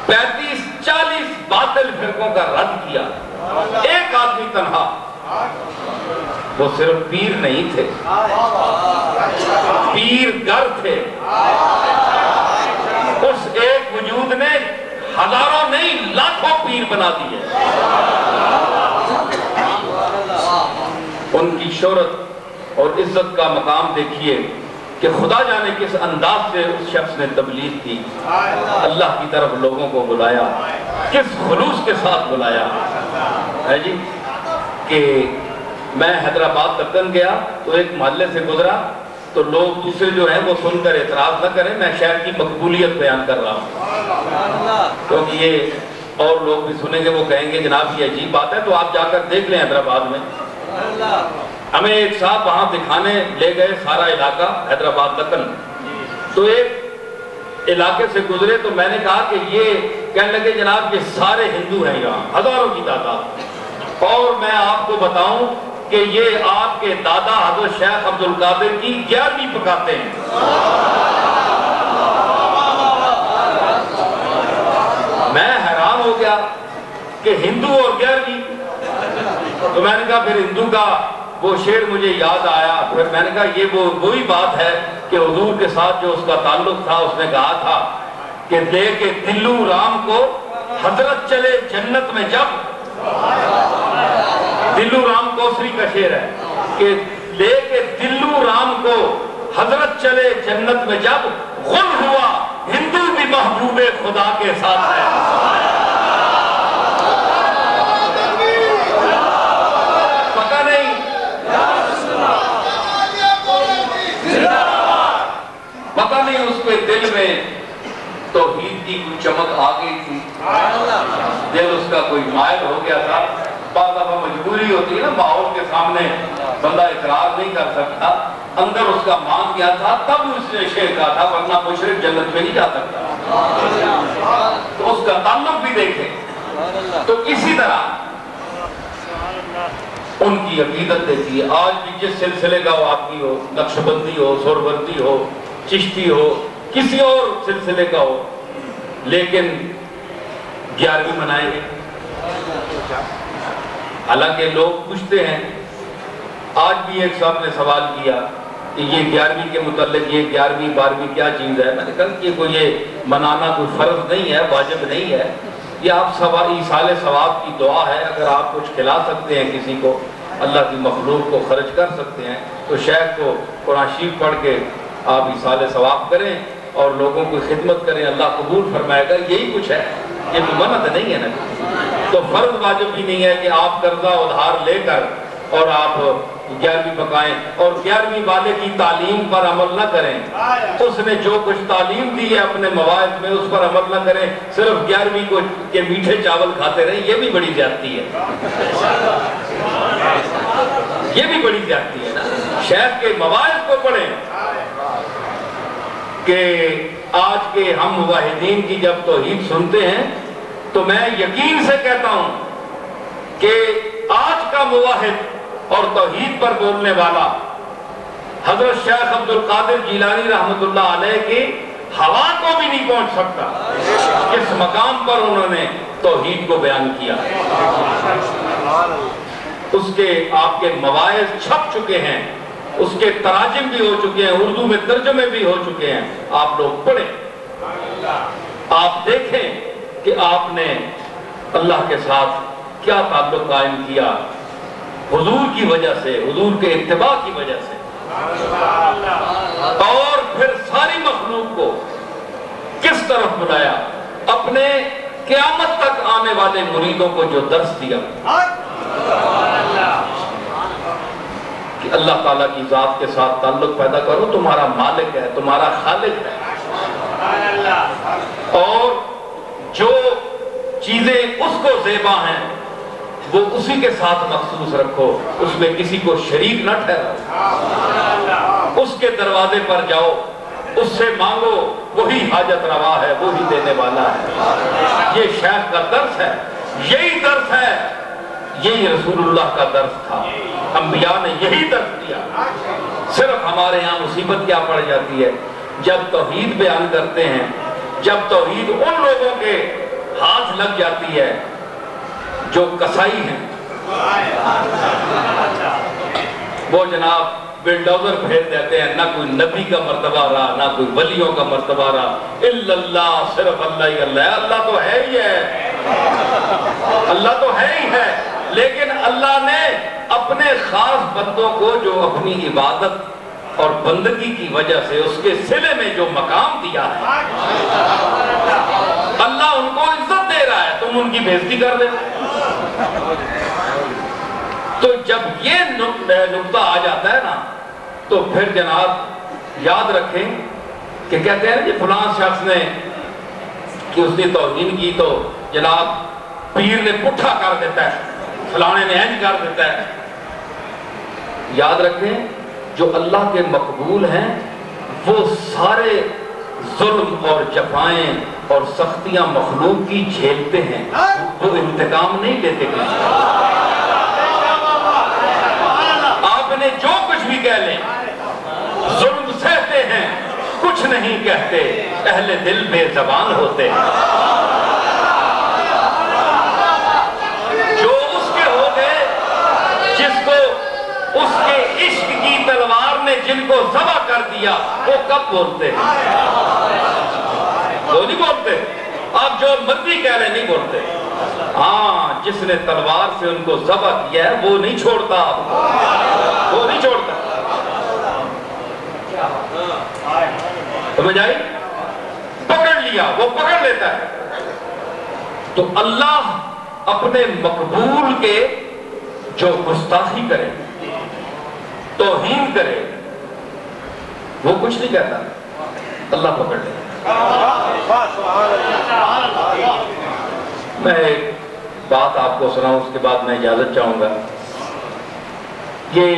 35-40 باطل فرقوں کا رد کیا. ایک آدمی تنہا، وہ صرف پیر نہیں تھے، پیر گر تھے. اس ایک وجود نے ہزاروں نہیں لاکھوں پیر بنا دیے. ان کی شہرت اور عزت کا مقام دیکھیے کہ خدا جانے کس انداز سے اس شخص نے تبلیغ کی، اللہ کی طرف لوگوں کو بلایا، کس خلوص کے ساتھ بلایا ہے جی. کہ میں حیدرآباد دکن گیا تو ایک محلے سے گزرا تو لوگ دوسرے جو ہیں وہ سن کر اعتراض نہ کریں، میں شہر کی مقبولیت بیان کر رہا ہوں، کیونکہ یہ اور لوگ بھی سنیں گے، وہ کہیں گے جناب یہ عجیب بات ہے، تو آپ جا کر دیکھ لیں حیدرآباد میں. ہمیں ایک صاحب وہاں دکھانے لے گئے سارا علاقہ حیدرآباد لکن، تو ایک علاقے سے گزرے تو میں نے کہا کہ یہ کہنے لگے جناب یہ سارے ہندو ہیں یہاں، ہزاروں کی تعداد، اور میں آپ کو بتاؤں کہ یہ آپ کے دادا حضرت شیخ عبدالقادر کی 11ویں پکاتے ہیں. میں حیران ہو گیا کہ ہندو اور 11ویں. تو میں نے کہا پھر ہندو کا وہ شعر مجھے یاد آیا، پھر میں نے کہا یہ وہی بات ہے کہ حضور کے ساتھ جو اس کا تعلق تھا، اس نے کہا تھا کہ لے کے دلو رام کو حضرت چلے جنت میں جب، دلو رام کوسری کا شعر ہے کہ لے کے دلو رام کو حضرت چلے جنت میں جب، غل ہوا ہندو بھی محبوب خدا کے ساتھ ہے. پتہ نہیں اس کے دل میں توحید کی کوئی چمک آ گئی تھی، دل اس کا کوئی مائل ہو گیا تھا. بعض دفعہ مجبوری ہوتی ہے نا، ماحول کے سامنے بندہ اقرار نہیں کر سکتا، اندر اس کا مان گیا تھا، تب اس نے شعر کہا تھا، ورنہ مشرک جنت میں نہیں جا سکتا. تو اس کا تعلق بھی دیکھیں. تو اسی طرح ان کی عقیدت دیکھی ہے. آج بھی جس سلسلے کا وہ آدمی ہو، نقشبندی ہو، سہروردی ہو، چشتی ہو، کسی اور سلسلے کا ہو، لیکن 11ویں منائیں گے. حالانکہ لوگ پوچھتے ہیں، آج بھی ایک صاحب نے سوال کیا کہ یہ 11ویں کے متعلق یہ 11ویں 12ویں کیا چیز ہے. میں نے کہا کہ کوئی یہ منانا کوئی فرض نہیں ہے، واجب نہیں ہے، یہ آپ ایصال ثواب کی دعا ہے. اگر آپ کچھ کھلا سکتے ہیں کسی کو، اللہ کی مخلوق کو خرچ کر سکتے ہیں، تو شیخ کو قرآن شریف پڑھ کے آپ ایصال ثواب کریں اور لوگوں کو خدمت کریں، اللہ قبول فرمائے گا. یہی کچھ ہے، یہ کوئی منع نہیں ہے نا. تو فرض واجب بھی نہیں ہے کہ آپ قرضہ ادھار لے کر اور آپ 11ویں پکائیں اور 11ویں والے کی تعلیم پر عمل نہ کریں. اس نے جو کچھ تعلیم دی ہے اپنے مواعظ میں اس پر عمل نہ کریں، صرف 11ویں کو کے میٹھے چاول کھاتے رہیں. یہ بھی بڑی زیادتی ہے، یہ بھی بڑی زیادتی ہے نا. شیخ کے مواعظ کو پڑھیں کہ آج کے ہم موحدین کی جب توحید سنتے ہیں تو میں یقین سے کہتا ہوں کہ آج کا موحد اور توحید پر بولنے والا حضرت شیخ عبدالقادر جیلانی رحمۃ اللہ علیہ کی ہوا کو بھی نہیں پہنچ سکتا کس مقام پر انہوں نے توحید کو بیان کیا. اس کے آپ کے مواعظ چھپ چکے ہیں، اس کے تراجم بھی ہو چکے ہیں، اردو میں ترجمے بھی ہو چکے ہیں. آپ لوگ پڑھیں، آپ دیکھیں کہ آپ نے اللہ کے ساتھ کیا تعلق قائم کیا حضور کی وجہ سے، حضور کے اتباع کی وجہ سے، اور پھر ساری مخلوق کو کس طرف بلایا، اپنے قیامت تک آنے والے مریدوں کو جو درس دیا کہ اللہ تعالیٰ کی ذات کے ساتھ تعلق پیدا کرو، تمہارا مالک ہے، تمہارا خالق ہے، اور جو چیزیں اس کو زیبا ہیں وہ اسی کے ساتھ مخصوص رکھو، اس میں کسی کو شریک نہ ٹھہراؤ. اس کے دروازے پر جاؤ، اس سے مانگو، وہی حاجت روا ہے، وہی دینے والا ہے. یہ شیخ کا درس ہے، یہی درس ہے، یہی رسول اللہ کا درس تھا. انبیاء نے یہی درس دیا. صرف ہمارے یہاں مصیبت کیا پڑ جاتی ہے، جب توحید بیان کرتے ہیں، جب توحید ان لوگوں کے ہاتھ لگ جاتی ہے جو کسائی ہیں، وہ جناب بلڈوزر پھیر دیتے ہیں، نہ کوئی نبی کا مرتبہ رہا، نہ کوئی ولیوں کا مرتبہ رہا، الا اللہ، صرف اللہ ہی اللہ ہے. اللہ تو ہے ہی ہے، اللہ تو ہے ہی ہے، لیکن اللہ نے اپنے خاص بندوں کو جو اپنی عبادت اور بندگی کی وجہ سے اس کے صلے میں جو مقام دیا ہے، اللہ ان کو عزت دے رہا ہے، تم ان کی بےزتی کر دے. تو جب یہ نقطہ آ جاتا ہے نا تو پھر جناب یاد رکھیں کہ کہتے ہیں کہ فلاں شخص نے کہ اس نے توہین کی تو جناب پیر نے پٹھا کر دیتا ہے، فلانے نے اینج کر دیتا ہے۔ یاد رکھیں جو اللہ کے مقبول ہیں وہ سارے ظلم اور جفائیں اور سختیاں مخلوق کی جھیلتے ہیں، وہ انتقام نہیں لیتے کسی۔ آپ نے جو کچھ بھی کہہ لیں، ظلم سہتے ہیں، کچھ نہیں کہتے، اہل دل بے زبان ہوتے ہیں۔ جو اس کے ہو گئے، جس کو اس کے عشق کی تلوار نے جن کو ذبح کر دیا، وہ کب بولتے ہیں؟ وہ نہیں بولتے۔ آپ جو مرضی کہہ رہے نہیں بولتے۔ ہاں جس نے تلوار سے ان کو ذبح کیا ہے وہ نہیں چھوڑتا آپ کو، وہ نہیں چھوڑتا۔ سمجھ آئی؟ پکڑ لیا، وہ پکڑ لیتا ہے۔ تو اللہ اپنے مقبول کے جو گستاخی کرے، توہین کرے، وہ کچھ نہیں کہتا، اللہ پکڑ لے۔ میں ایک بات آپ کو سناؤں، اس کے بعد میں اجازت چاہوں گا۔ یہ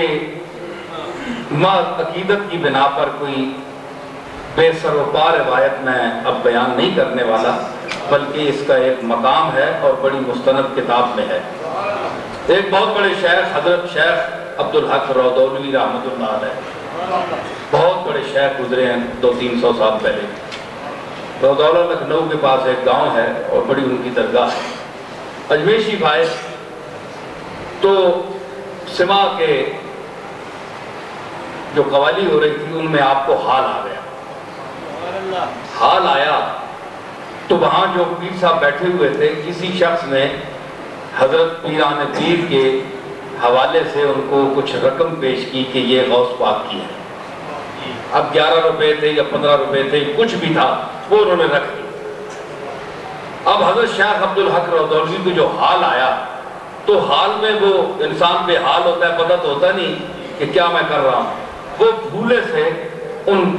عقیدت کی بنا پر کوئی بے سر و پا روایت میں اب بیان نہیں کرنے والا، بلکہ اس کا ایک مقام ہے اور بڑی مستند کتاب میں ہے۔ ایک بہت بڑے شیخ حضرت شیخ عبدالحق رودولوی رحمۃ اللہ علیہ، بہت بڑے شیخ گزرے ہیں 200-300 سال پہلے۔ رودولہ لکھنؤ کے پاس ایک گاؤں ہے اور بڑی ان کی درگاہ ہے۔ اجمیشی بھائی تو سما کے جو قوالی ہو رہی تھی ان میں آپ کو حال آ گیا۔ حال آیا تو وہاں جو پیر صاحب بیٹھے ہوئے تھے، کسی شخص نے حضرت پیران پیر کے حوالے سے ان کو کچھ رقم پیش کی کہ یہ غوث پاک کی ہے۔ اب 11 روپے تھے یا 15 روپے تھے، کچھ بھی تھا، وہ انہوں نے رکھ دی۔ اب حضرت شیخ عبدالحق رودولوی کو جو حال آیا، تو حال میں وہ انسان بے حال ہوتا ہے، پتہ تو ہوتا نہیں کہ کیا میں کر رہا ہوں۔ وہ بھولے سے ان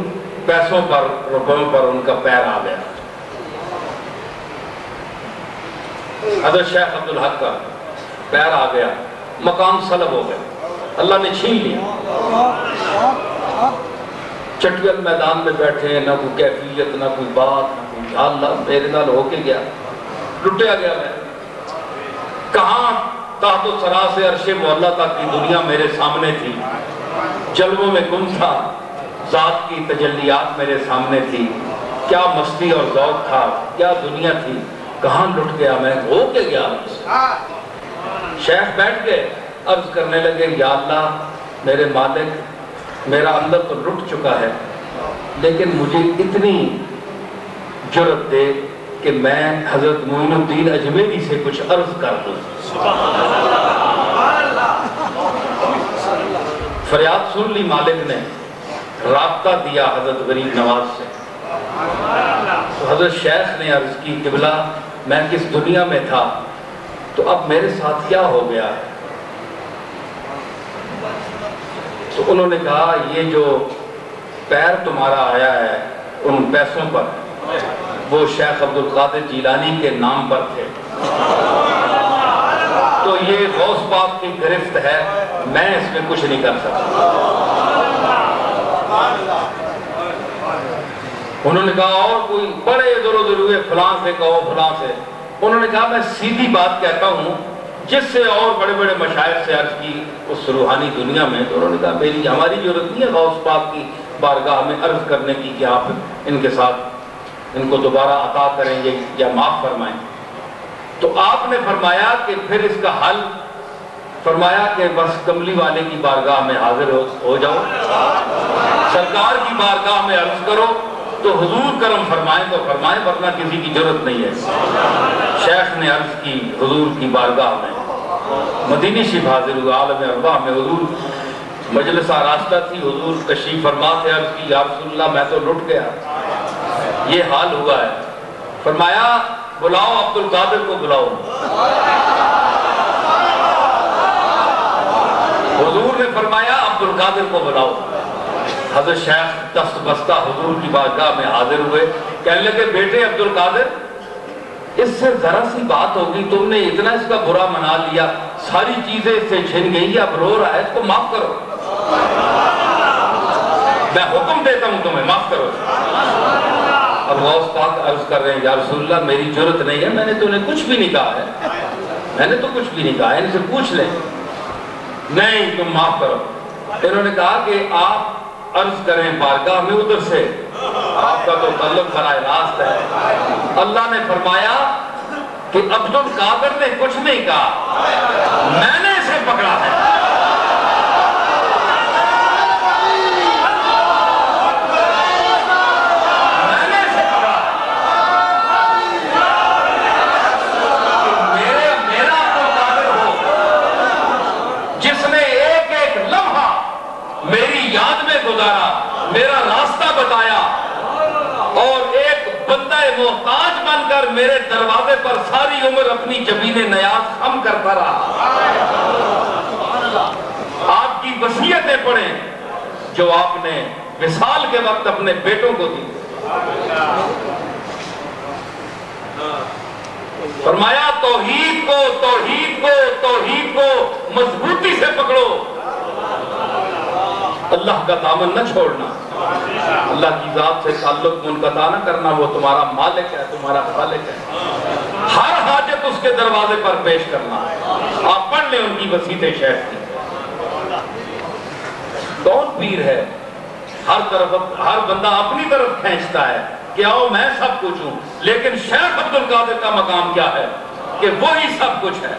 پیسوں پر، روپوں پر ان کا پیر آ گیا۔ حضرت شیخ عبدالحق کا پیر آ گیا، مقام سلب ہو گیا، اللہ نے چھین لیا۔ چٹیل میدان میں بیٹھے، نہ کوئی کیفیت، نہ کوئی بات، نہ کوئی اللہ میرے نال ہو کے گیا، لٹیا گیا میں۔ کہاں تحت و سرا سے عرش مولا تک کی دنیا میرے سامنے تھی، جلووں میں گم تھا، ذات کی تجلیات میرے سامنے تھی، کیا مستی اور ذوق تھا، کیا دنیا تھی، کہاں لٹ گیا میں، ہو کے گیا مجھ سے۔ شیخ بیٹھ گئے، عرض کرنے لگے، یا اللہ میرے مالک، میرا اندر تو لٹ چکا ہے، لیکن مجھے اتنی جرأت دے کہ میں حضرت معین الدین اجمیری سے کچھ عرض کر دوں۔ فریاد سن لی مالک نے، رابطہ دیا حضرت غریب نواز سے۔ تو حضرت شیخ نے عرض کی، قبلہ میں کس دنیا میں تھا تو اب میرے ساتھ کیا ہو گیا ہے؟ تو انہوں نے کہا، یہ جو پیر تمہارا آیا ہے ان پیسوں پر، وہ شیخ عبدالقادر جیلانی کے نام پر تھے، تو یہ غوث پاک کی گرفت ہے، میں اس میں کچھ نہیں کر سکتا۔ انہوں نے کہا اور کوئی، بڑے ادھر ادھر ہوئے، فلاں سے کہو فلاں سے۔ انہوں نے کہا میں سیدھی بات کہتا ہوں، جس سے اور بڑے بڑے مشائخ سے عرض کی اس روحانی دنیا میں، تو انہوں نے کہا ہماری ضرورت نہیں ہے غوث پاک کی بارگاہ میں عرض کرنے کی کہ آپ ان کے ساتھ ان کو دوبارہ عطا کریں گے یا معاف فرمائیں۔ تو آپ نے فرمایا کہ پھر اس کا حل، فرمایا کہ بس کملی والے کی بارگاہ میں حاضر ہو جاؤ، سرکار کی بارگاہ میں عرض کرو، تو حضور کرم فرمائیں تو فرمائیں، ورنہ کسی کی ضرورت نہیں ہے۔ شیخ نے عرض کی حضور کی بارگاہ میں، مدینی شریف حاضر ہوا، عالم ارواح میں حضور مجلس آراستہ تھی، حضور تشریف فرما تھے، عرض کی یا رسول اللہ میں تو لٹ گیا، یہ حال ہوا ہے۔ فرمایا بلاؤ عبدالقادر کو بلاؤ۔ حضور نے فرمایا عبدالقادر کو بلاؤ۔ حضرت شیخ دست بستہ حضور کی بارگاہ میں حاضر ہوئے، کہنے لگے بیٹے عبدالقادر، اس سے ذرا سی بات ہوگی، تم نے اتنا اس کا برا منا لیا، ساری چیزیں اس سے چھن گئی، اب رو رہا ہے، اس کو معاف کرو، میں حکم دیتا ہوں تمہیں، معاف کرو۔ اب غوث پاک عرض کر رہے ہیں یا رسول اللہ میری جرت نہیں ہے، میں نے تو انہیں کچھ بھی نہیں کہا ہے، میں نے تو کچھ بھی نہیں کہا ہے، ان سے پوچھ لیں۔ نہیں تم معاف کرو۔ انہوں نے کہا کہ آپ عرض کریں بارگاہ میں ادھر سے، آپ کا تو تعلق براہ راست ہے۔ اللہ نے فرمایا کہ عبد القادر نے کچھ نہیں کہا، میں نے اسے پکڑا ہے۔ میرا راستہ بتایا اور ایک بندہ محتاج بن کر میرے دروازے پر ساری عمر اپنی جبین نیاز خم کرتا رہا۔ آپ کی وصیتیں پڑھیں جو آپ نے وصال کے وقت اپنے بیٹوں کو دی۔ فرمایا توحید کو توحید کو توحید کو مضبوطی سے پکڑو، اللہ کا دامن نہ چھوڑنا، اللہ کی ذات سے تعلق منقطع نہ کرنا، وہ تمہارا مالک ہے، تمہارا خالق ہے، ہر حاجت اس کے دروازے پر پیش کرنا۔ آپ پڑھ لیں ان کی وصیتیں شیخ کی۔ کون پیر ہے؟ ہر بندہ اپنی طرف کھینچتا ہے کہ آؤ میں سب کچھ ہوں، لیکن شیخ عبد القادر کا مقام کیا ہے کہ وہی سب کچھ ہے۔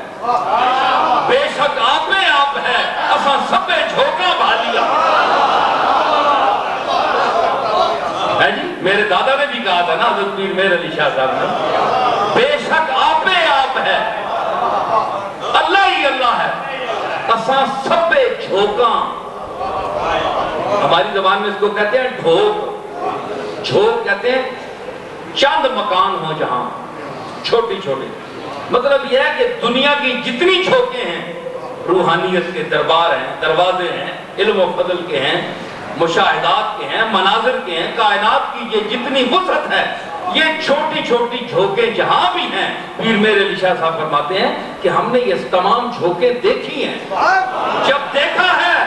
بے شک آپ میں آپ ہے، اساں سبے جھوکا بھالیا ہے جی، میرے دادا نے بھی کہا تھا نا حضرت پیر مہر علی شاہ صاحب نے، بے شک آپ میں آپ ہے، اللہ ہی اللہ ہے، اساں سبے جھوکا۔ ہماری زبان میں اس کو کہتے ہیں ڈھوک، جھوک کہتے ہیں چند مکان ہو جہاں چھوٹی چھوٹی، مطلب یہ ہے کہ دنیا کی جتنی جھوکیں ہیں، روحانیت کے دربار ہیں، دروازے ہیں، علم و فضل کے ہیں، مشاہدات کے ہیں، مناظر کے ہیں، کائنات کی یہ جتنی وسعت ہے، یہ چھوٹی چھوٹی جھوکیں جہاں بھی ہیں، پیر مہر علی شاہ صاحب فرماتے ہیں کہ ہم نے یہ تمام جھوکیں دیکھی ہیں، جب دیکھا ہے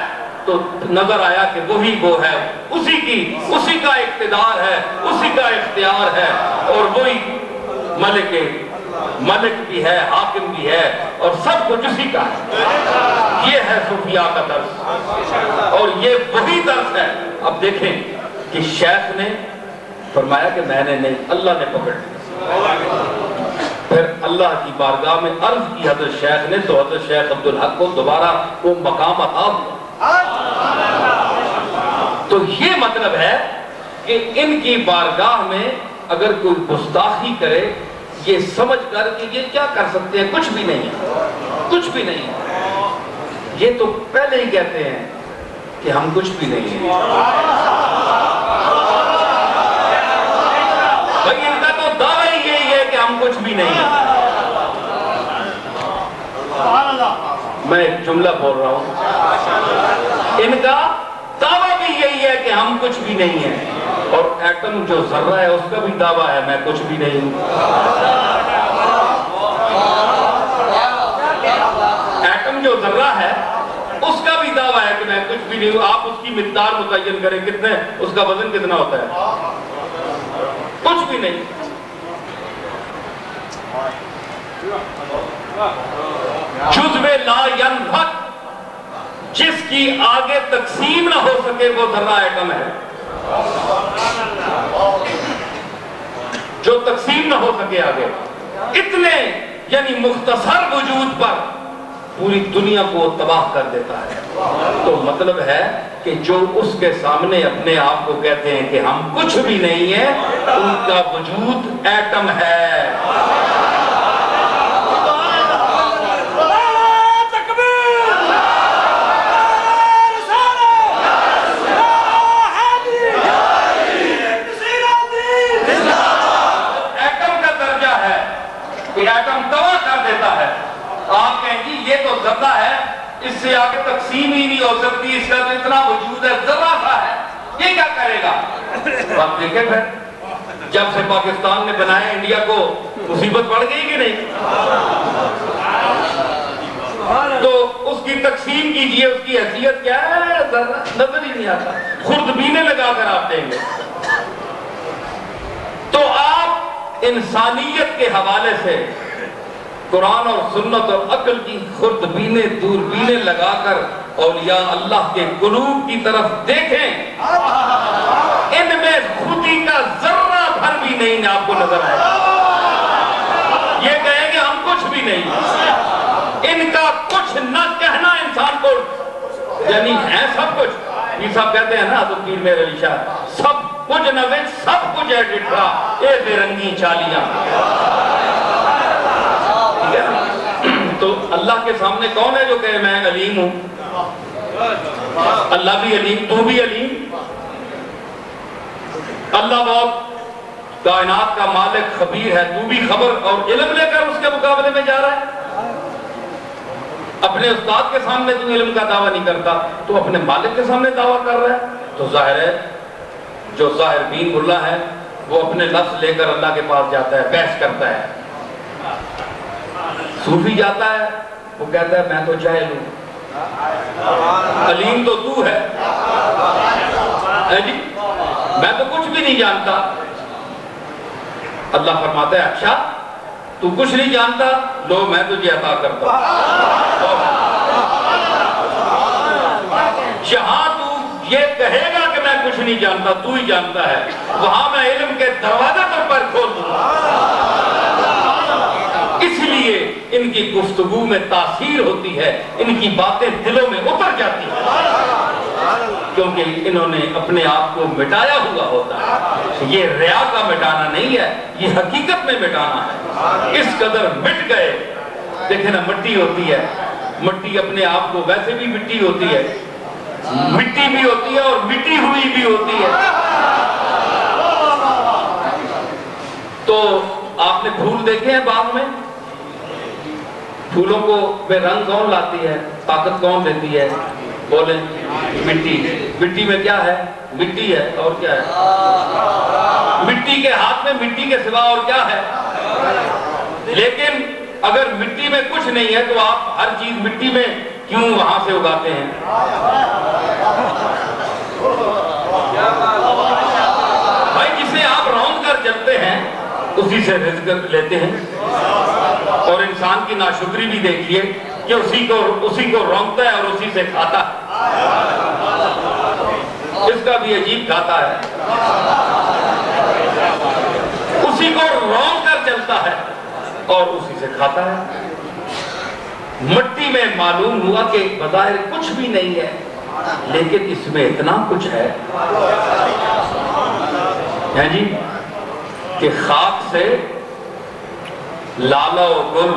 تو نظر آیا کہ وہی وہ ہے، اسی کا اقتدار ہے، اسی کا اختیار ہے، اور وہی ملک بھی ہے، حاکم بھی ہے، اور سب کچھ اسی کا ہے۔ یہ ہے صوفیاء کا درس، اور یہ وہی درس ہے۔ اب دیکھیں کہ شیخ نے فرمایا کہ میں نے نہیں، اللہ نے پکڑ لیا۔ پھر اللہ کی بارگاہ میں عرض کی حضرت شیخ نے، تو حضرت شیخ عبدالحق کو دوبارہ وہ مقام عطا ہوا۔ تو یہ مطلب ہے کہ ان کی بارگاہ میں اگر کوئی گستاخی کرے، یہ سمجھ کر کہ یہ کیا کر سکتے ہیں، کچھ بھی نہیں ہے، کچھ بھی نہیں ہے، یہ تو پہلے ہی کہتے ہیں کہ ہم کچھ بھی نہیں ہیں۔ بھائی ان کا تو دعویٰ ہی یہی ہے کہ ہم کچھ بھی نہیں ہیں۔ میں ایک جملہ بول رہا ہوں، ان کا دعویٰ بھی یہی ہے کہ ہم کچھ بھی نہیں ہیں، اور ایٹم جو ذرہ ہے اس کا بھی دعویٰ ہے میں کچھ بھی نہیں ہوں۔ ایٹم جو ذرہ ہے اس کا بھی دعویٰ ہے کہ میں کچھ بھی نہیں ہوں۔ آپ اس کی مقدار متعین کریں کتنے، اس کا وزن کتنا ہوتا ہے، کچھ بھی نہیں۔ جزو لا ینفک، جس کی آگے تقسیم نہ ہو سکے وہ ذرہ ایٹم ہے، جو تقسیم نہ ہو سکے آگے، اتنے یعنی مختصر وجود پر پوری دنیا کو تباہ کر دیتا ہے۔ تو مطلب ہے کہ جو اس کے سامنے اپنے آپ کو کہتے ہیں کہ ہم کچھ بھی نہیں ہیں، ان کا وجود ایٹم ہے۔ ایٹم تباہ کر دیتا ہے۔ آپ کہیں گی یہ تو ذرہ ہے، اس سے آگے تقسیم ہی نہیں ہو سکتی، اس کا تو اتنا وجود ہے، ذرہ سا ہے، یہ کیا کرے گا؟ آپ دیکھیں پھر جب سے پاکستان نے بنایا انڈیا کو، مصیبت پڑ گئی کہ نہیں؟ تو اس کی تقسیم کیجئے، اس کی حیثیت کیا ہے نظر ہی نہیں آتا، خوردبینے لگا کر آپ دیں گے۔ تو آپ انسانیت کے حوالے سے قرآن اور سنت اور عقل کی خوردبینے دوربینے لگا کر اولیاء اللہ کے قلوب کی طرف دیکھیں، ان میں خودی کا ذرہ بھر بھی نہیں آپ کو نظر آئے گا۔ یہ کہیں کہ ہم کچھ بھی نہیں، ان کا کچھ نہ کہنا انسان کو، یعنی ہے سب کچھ۔ یہ سب کہتے ہیں نا حضرت پیر میر علی شاہ، سب کچھ نہ وچ سب کچھ ہے ڈٹھا اے بے رنگی چالیاں۔ تو اللہ کے سامنے کون ہے جو کہے میں علیم ہوں؟ اللہ بھی علیم، تو بھی علیم۔ اللہ بہت کائنات کا مالک خبیر ہے، تو بھی خبر اور علم لے کر اس کے مقابلے میں جا رہا ہے۔ اپنے استاد کے سامنے تو علم کا دعویٰ نہیں کرتا، تو اپنے مالک کے سامنے دعویٰ کر رہا ہے۔ تو ظاہر ہے جو ظاہر بین اللہ ہے وہ اپنے لفظ لے کر اللہ کے پاس جاتا ہے، بحث کرتا ہے۔ صوفی جاتا ہے، وہ کہتا ہے میں تو جاہل ہوں، علیم تو تو ہے جی، میں تو کچھ بھی نہیں جانتا۔ اللہ فرماتا ہے اچھا تو کچھ نہیں جانتا، لو میں تجھے عطا کرتا ہوں۔ جہاں تو یہ کہے گا کہ میں کچھ نہیں جانتا، تو ہی جانتا ہے، وہاں میں علم کے دروازے پر کھول دوں گا۔ اس لیے ان کی گفتگو میں تاثیر ہوتی ہے، ان کی باتیں دلوں میں اتر جاتی ہیں، کیونکہ انہوں نے اپنے آپ کو مٹایا ہوا ہوتا ہے۔ یہ ریا کا مٹانا نہیں ہے، یہ حقیقت میں مٹانا ہے۔ اس قدر مٹ گئے، دیکھیں نا مٹی ہوتی ہے، مٹی اپنے آپ کو ویسے بھی مٹی ہوتی ہے، مٹی بھی ہوتی ہے اور مٹی ہوئی بھی ہوتی ہے۔ تو آپ نے پھول دیکھے ہیں باغ میں؟ پھولوں کو بے رنگ کون لاتی ہے؟ طاقت کون دیتی ہے؟ بولیں مٹی۔ مٹی میں کیا ہے؟ مٹی ہے، اور کیا ہے؟ مٹی کے ہاتھ میں مٹی کے سوا اور کیا ہے؟ لیکن اگر مٹی میں کچھ نہیں ہے تو آپ ہر چیز مٹی میں کیوں وہاں سے اگاتے ہیں؟ بھائی جسے آپ روند کر چلتے ہیں اسی سے رزق لیتے ہیں، اور انسان کی ناشکری بھی دیکھیے کہ اسی کو رونگتا ہے اور اسی سے کھاتا ہے، اس کا بھی عجیب کھاتا ہے، اسی کو رونگ کر چلتا ہے اور اسی سے کھاتا ہے۔ مٹی میں معلوم ہوا کہ بظاہر کچھ بھی نہیں ہے، لیکن اس میں اتنا کچھ ہے جی کہ خاک سے لالا و گل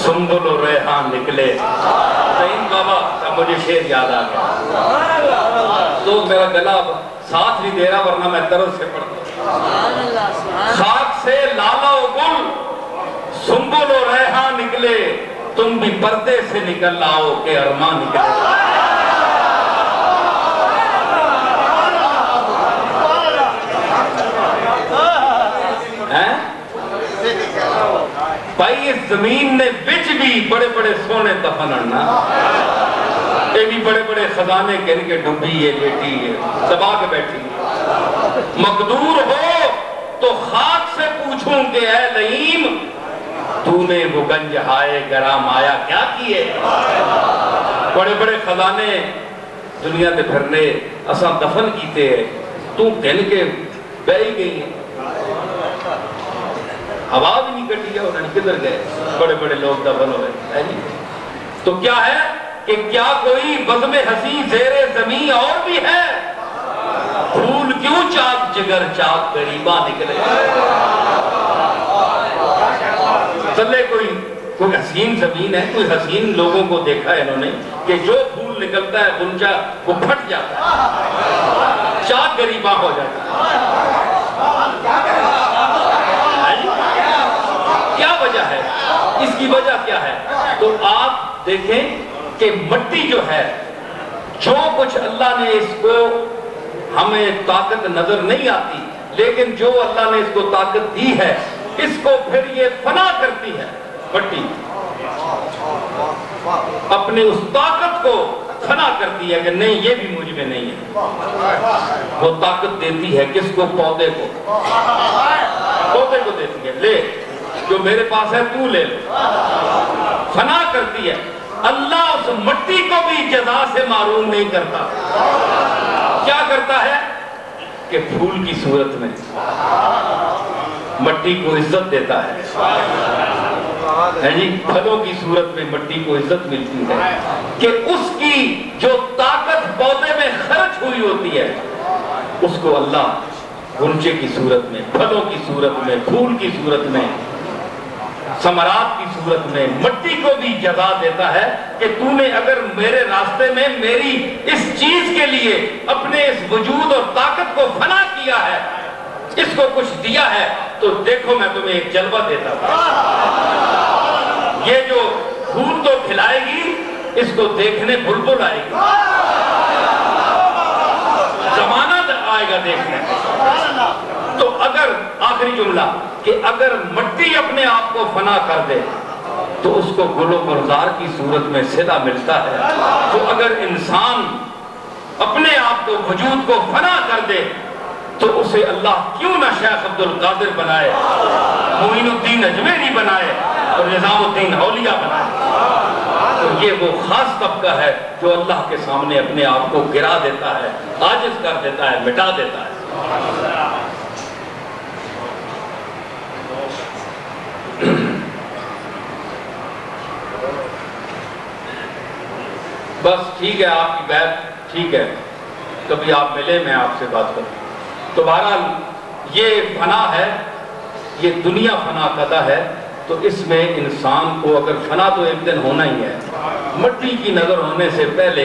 سنبل و ریحان نکلے۔ سعید بابا کا مجھے شعر یاد آ گیا، تو میرا گلا ساتھ نہیں دے رہا ورنہ میں طرز سے پڑھتا ہوں۔ خاک سے لالا و گل سنبل و ریحان نکلے، تم بھی پردے سے نکل آؤ کہ ارمان نکلے۔ بھائی اس زمین نے بچ بھی بڑے بڑے سونے دفن اڑنا، یہ بھی بڑے بڑے خزانے گر کے ڈوبی ہے، لیٹی ہے، دبا کے بیٹھی ہے۔ مقدور ہو تو خاک سے پوچھوں کہ اے لئیم تو نے وہ گنج ہائے گرام آیا کیا کیے؟ بڑے بڑے خزانے دنیا دے پھرنے اساں دفن کیتے ہیں، تو گن کے بہی گئی ہیں، ہوا بھی نہیں کٹی ہے، انہوں نے کدھر گئے؟ بڑے بڑے لوگ دفن ہوئے۔ تو کیا ہے کہ کیا کوئی بزم حسی زیر زمین اور بھی ہے؟ پھول کیوں چاک جگر چاک غریباں نکلے؟ چلے کوئی حسین زمین ہے، کوئی حسین لوگوں کو دیکھا ہے انہوں نے کہ جو پھول نکلتا ہے غنچہ وہ پھٹ جاتا ہے، چاک غریباں ہو جاتا ہے۔ کیا وجہ ہے؟ اس کی وجہ کیا ہے؟ تو آپ دیکھیں کہ مٹی جو ہے، جو کچھ اللہ نے اس کو ہمیں طاقت نظر نہیں آتی، لیکن جو اللہ نے اس کو طاقت دی ہے اس کو پھر یہ فنا کرتی ہے مٹی، اپنے اس طاقت کو فنا کرتی ہے کہ نہیں یہ بھی مجھ میں نہیں ہے۔ وہ طاقت دیتی ہے کس کو؟ پودے کو، پودے کو دیتی ہے، لے جو میرے پاس ہے تو لے لے، فنا کرتی ہے۔ اللہ اس مٹی کو بھی جزا سے معروم نہیں کرتا، کیا کرتا ہے کہ پھول کی صورت میں مٹی کو عزت دیتا ہے جی، پھلوں کی صورت میں مٹی کو عزت ملتی ہے کہ اس کی جو طاقت پودے میں خرچ ہوئی ہوتی ہے اس کو اللہ غنچے کی صورت میں، پھلوں کی صورت میں، پھول کی صورت میں، ثمرات کی صورت میں، مٹی کو بھی جزا دیتا ہے کہ تو نے اگر میرے راستے میں میری اس چیز کے لیے اپنے اس وجود اور طاقت کو فنا کیا ہے، اس کو کچھ دیا ہے، تو دیکھو میں تمہیں ایک جلوہ دیتا ہوں۔ یہ جو پھول تو کھلائے گی، اس کو دیکھنے بلبل آئے گی، زمانہ آئے گا دیکھنے۔ تو اگر آخری جملہ کہ اگر مٹی اپنے آپ کو فنا کر دے تو اس کو گل و گلزار کی صورت میں صدا ملتا ہے، تو اگر انسان اپنے آپ کو وجود کو فنا کر دے تو اسے اللہ کیوں نہ شیخ عبد القادر بنائے، معین الدین اجمیری بنائے اور نظام الدین اولیاء بنائے۔ تو یہ وہ خاص طبقہ ہے جو اللہ کے سامنے اپنے آپ کو گرا دیتا ہے، عاجز کر دیتا ہے، مٹا دیتا ہے۔ بس ٹھیک ہے، آپ کی بات ٹھیک ہے، کبھی آپ ملے میں آپ سے بات کروں۔ تو بہرحال یہ فنا ہے، یہ دنیا فنا کردہ ہے، تو اس میں انسان کو اگر فنا تو ایک دن ہونا ہی ہے، مٹی کی نظر ہونے سے پہلے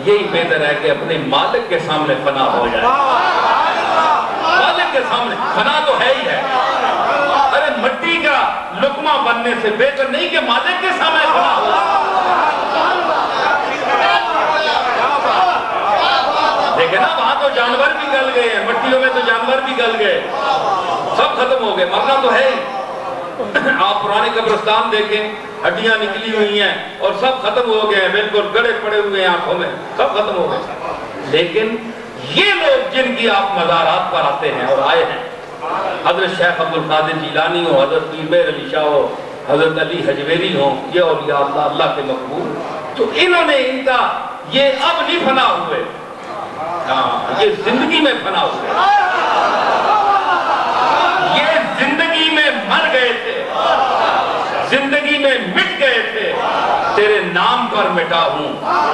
یہی بہتر ہے کہ اپنے مالک کے سامنے فنا ہو جائے۔ مالک کے سامنے فنا تو ہے ہی ہے، ارے مٹی کا لقمہ بننے سے بہتر نہیں کہ مالک کے سامنے فنا ہو۔ دیکھیں نا وہاں تو جانور بھی گل گئے ہیں، مٹیوں میں تو جانور بھی گل گئے، سب ختم ہو گئے، مرنا تو ہے ہی۔ آپ پرانے قبرستان دیکھیں، ہڈیاں نکلی ہوئی ہیں اور سب ختم ہو گئے ہیں، بالکل گڑے پڑے ہوئے ہیں آنکھوں میں، سب ختم ہو گئے۔ لیکن یہ لوگ جن کی آپ مزارات پر آتے ہیں اور آئے ہیں، حضرت شیخ عبد القادر جیلانی ہو، حضرت پیر مہر علی شاہ ہو، حضرت علی حجویری ہو، یہ اولیاء اللہ، اللہ کے مقبول، تو انہوں نے ان کا یہ اب نہیں فنا ہوئے، یہ زندگی میں فنا ہوئے، یہ زندگی میں مر گئے تھے، زندگی میں مٹ گئے تھے۔ تیرے نام پر مٹا ہوں،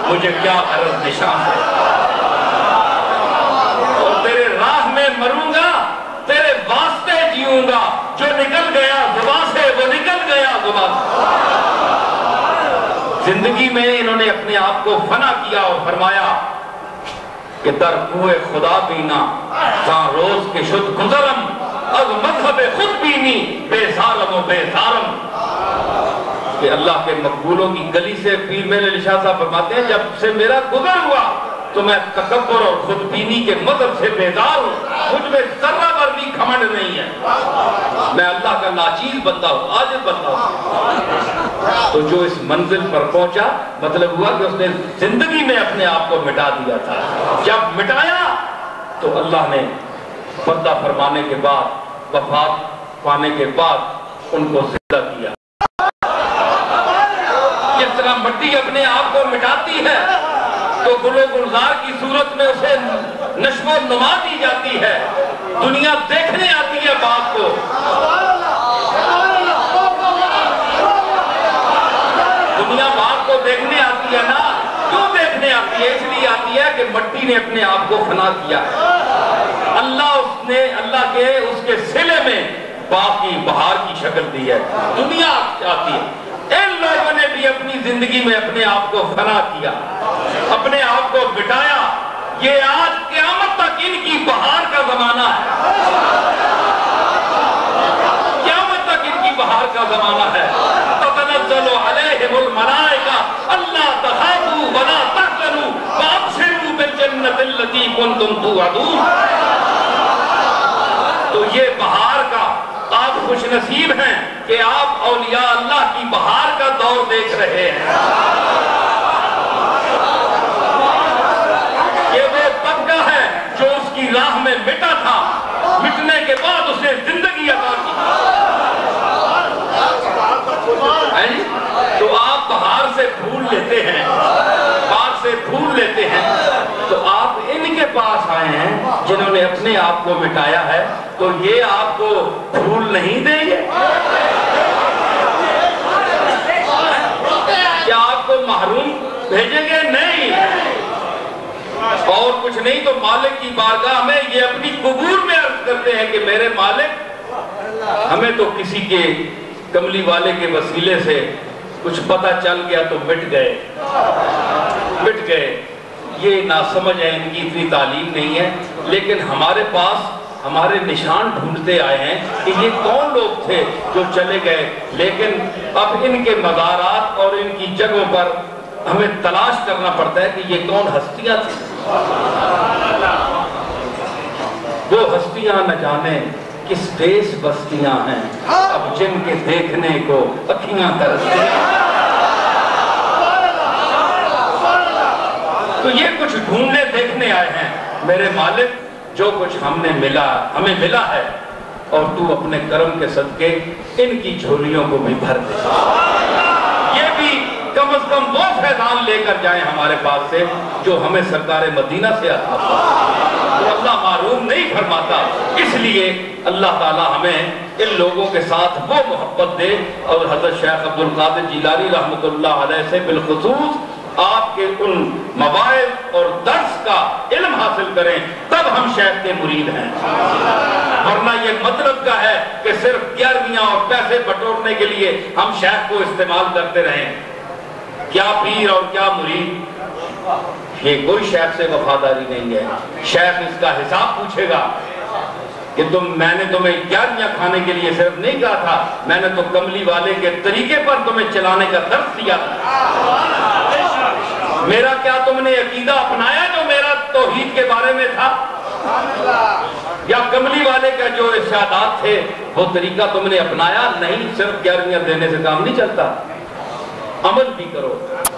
مجھے کیا غرض نشان ہے، اور تیرے راہ میں مروں گا، تیرے واسطے جیوں گا، جو نکل گیا زبان سے وہ نکل گیا زبان سے۔ زندگی میں انہوں نے اپنے آپ کو فنا کیا اور فرمایا کہ در کوہ خدا بینا جہاں روز کے شد گزرم، از مذہب خود بینی بیزارم و بیزارم۔ کہ اللہ کے مقبولوں کی گلی سے پیر مہر علی شاہ صاحب فرماتے ہیں جب سے میرا گزر ہوا تو میں تکبر اور خود بینی کے مذہب سے بیزار ہوں، مجھ میں ذرہ بھر بھی گھمنڈ نہیں ہے، میں اللہ کا ناچیز بندہ ہوں، عاجز بندہ ہوں۔ تو جو اس منزل پر پہنچا، مطلب ہوا کہ اس نے زندگی میں اپنے آپ کو مٹا دیا تھا، جب مٹایا تو اللہ نے پردہ فرمانے کے بعد، وفات پانے کے بعد ان کو زندہ کیا۔ جس طرح مٹی اپنے آپ کو مٹاتی ہے تو گل و گلزار کی صورت میں اسے نشو و نما دی جاتی ہے، دنیا دیکھنے آتی ہے بات کو۔ دنیا بات کو دیکھنے آتی ہے نا، کیوں دیکھنے آتی ہے؟ اس لیے آتی ہے کہ مٹی نے اپنے آپ کو فنا کیا ہے، اللہ کے اس کے صلے میں باغ کی بہار کی شکل دی ہے، دنیا آتی ہے۔ ان لوگوں نے بھی اپنی زندگی میں اپنے آپ کو فنا کیا، اپنے آپ کو بٹایا، یہ آج قیامت تک ان کی بہار کا زمانہ ہے، قیامت تک ان کی بہار کا زمانہ ہے۔ تتنزل علیہم الملائکہ الا تخافوا ولا تحزنوا وابشروا بالجنۃ التی کنتم توعدون۔ تو یہ بہار کا آپ خوش نصیب ہیں کہ آپ اولیاء اللہ کی بہار کا دور دیکھ رہے ہیں، یہ وہ طبقہ ہے جو اس کی راہ میں مٹا تھا، مٹنے کے بعد اسے زندگی عطا کی۔ تو آپ بہار سے پھول لیتے ہیں، بہار سے پھول لیتے ہیں، تو آپ ان کے پاس آئے ہیں جنہوں نے اپنے آپ کو مٹایا ہے، تو یہ آپ کو پھول نہیں دیں گے؟ کیا آپ کو محروم بھیجیں گے؟ نہیں۔ اور کچھ نہیں تو مالک کی بارگاہ میں یہ اپنی قبور میں عرض کرتے ہیں کہ میرے مالک، ہمیں تو کسی کے کملی والے کے وسیلے سے کچھ پتہ چل گیا تو مٹ گئے۔ یہ ناسمجھ ہے، ان کی اتنی تعلیم نہیں ہے، لیکن ہمارے پاس ہمارے نشان ڈھونڈتے آئے ہیں کہ یہ کون لوگ تھے جو چلے گئے، لیکن اب ان کے مزارات اور ان کی جگہوں پر ہمیں تلاش کرنا پڑتا ہے کہ یہ کون ہستیاں تھیں۔ وہ ہستیاں نہ جانے کس دیس بستیاں ہیں، اب جن کے دیکھنے کو اکھیاں ترستی ہیں۔ تو یہ کچھ ڈھونڈنے دیکھنے آئے ہیں میرے مالک، جو کچھ ہمیں ملا ہے، اور تو اپنے کرم کے صدقے ان کی جھولیوں کو بھی بھر دے۔ یہ بھی کم از کم وہ فیضان لے کر جائیں ہمارے پاس سے جو ہمیں سرکار مدینہ سے عطا ہوا۔ تو اللہ معروم نہیں فرماتا، اس لیے اللہ تعالی ہمیں ان لوگوں کے ساتھ وہ محبت دے، اور حضرت شیخ عبدالقادر جیلانی رحمۃ اللہ علیہ سے بالخصوص آپ کے ان مواعظ اور درس کا علم حاصل کریں، تب ہم شیخ کے مرید ہیں۔ ورنہ یہ مطلب کا ہے کہ صرف 11ویاں اور پیسے بٹورنے کے لیے ہم شیخ کو استعمال کرتے رہیں۔ کیا پیر اور کیا مرید؟ یہ کوئی شیخ سے وفاداری نہیں ہے۔ شیخ اس کا حساب پوچھے گا کہ میں نے تمہیں 11ویاں کھانے کے لیے صرف نہیں کہا تھا، میں نے تو کملی والے کے طریقے پر تمہیں چلانے کا درس دیا تھا۔ میرا کیا تم نے عقیدہ اپنایا جو میرا توحید کے بارے میں تھا؟ یا کملی والے کا جو ارشادات تھے وہ طریقہ تم نے اپنایا؟ نہیں، صرف 11ویاں دینے سے کام نہیں چلتا، عمل بھی کرو،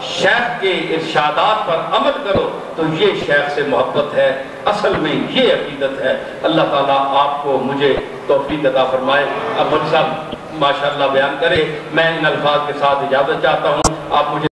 شیخ کے ارشادات پر عمل کرو، تو یہ شیخ سے محبت ہے، اصل میں یہ عقیدت ہے۔ اللہ تعالیٰ آپ کو مجھے توفیق عطا فرمائے۔ اب مجھ صاحب ماشاءاللہ بیان کرے، میں ان الفاظ کے ساتھ اجازت چاہتا ہوں، آپ مجھے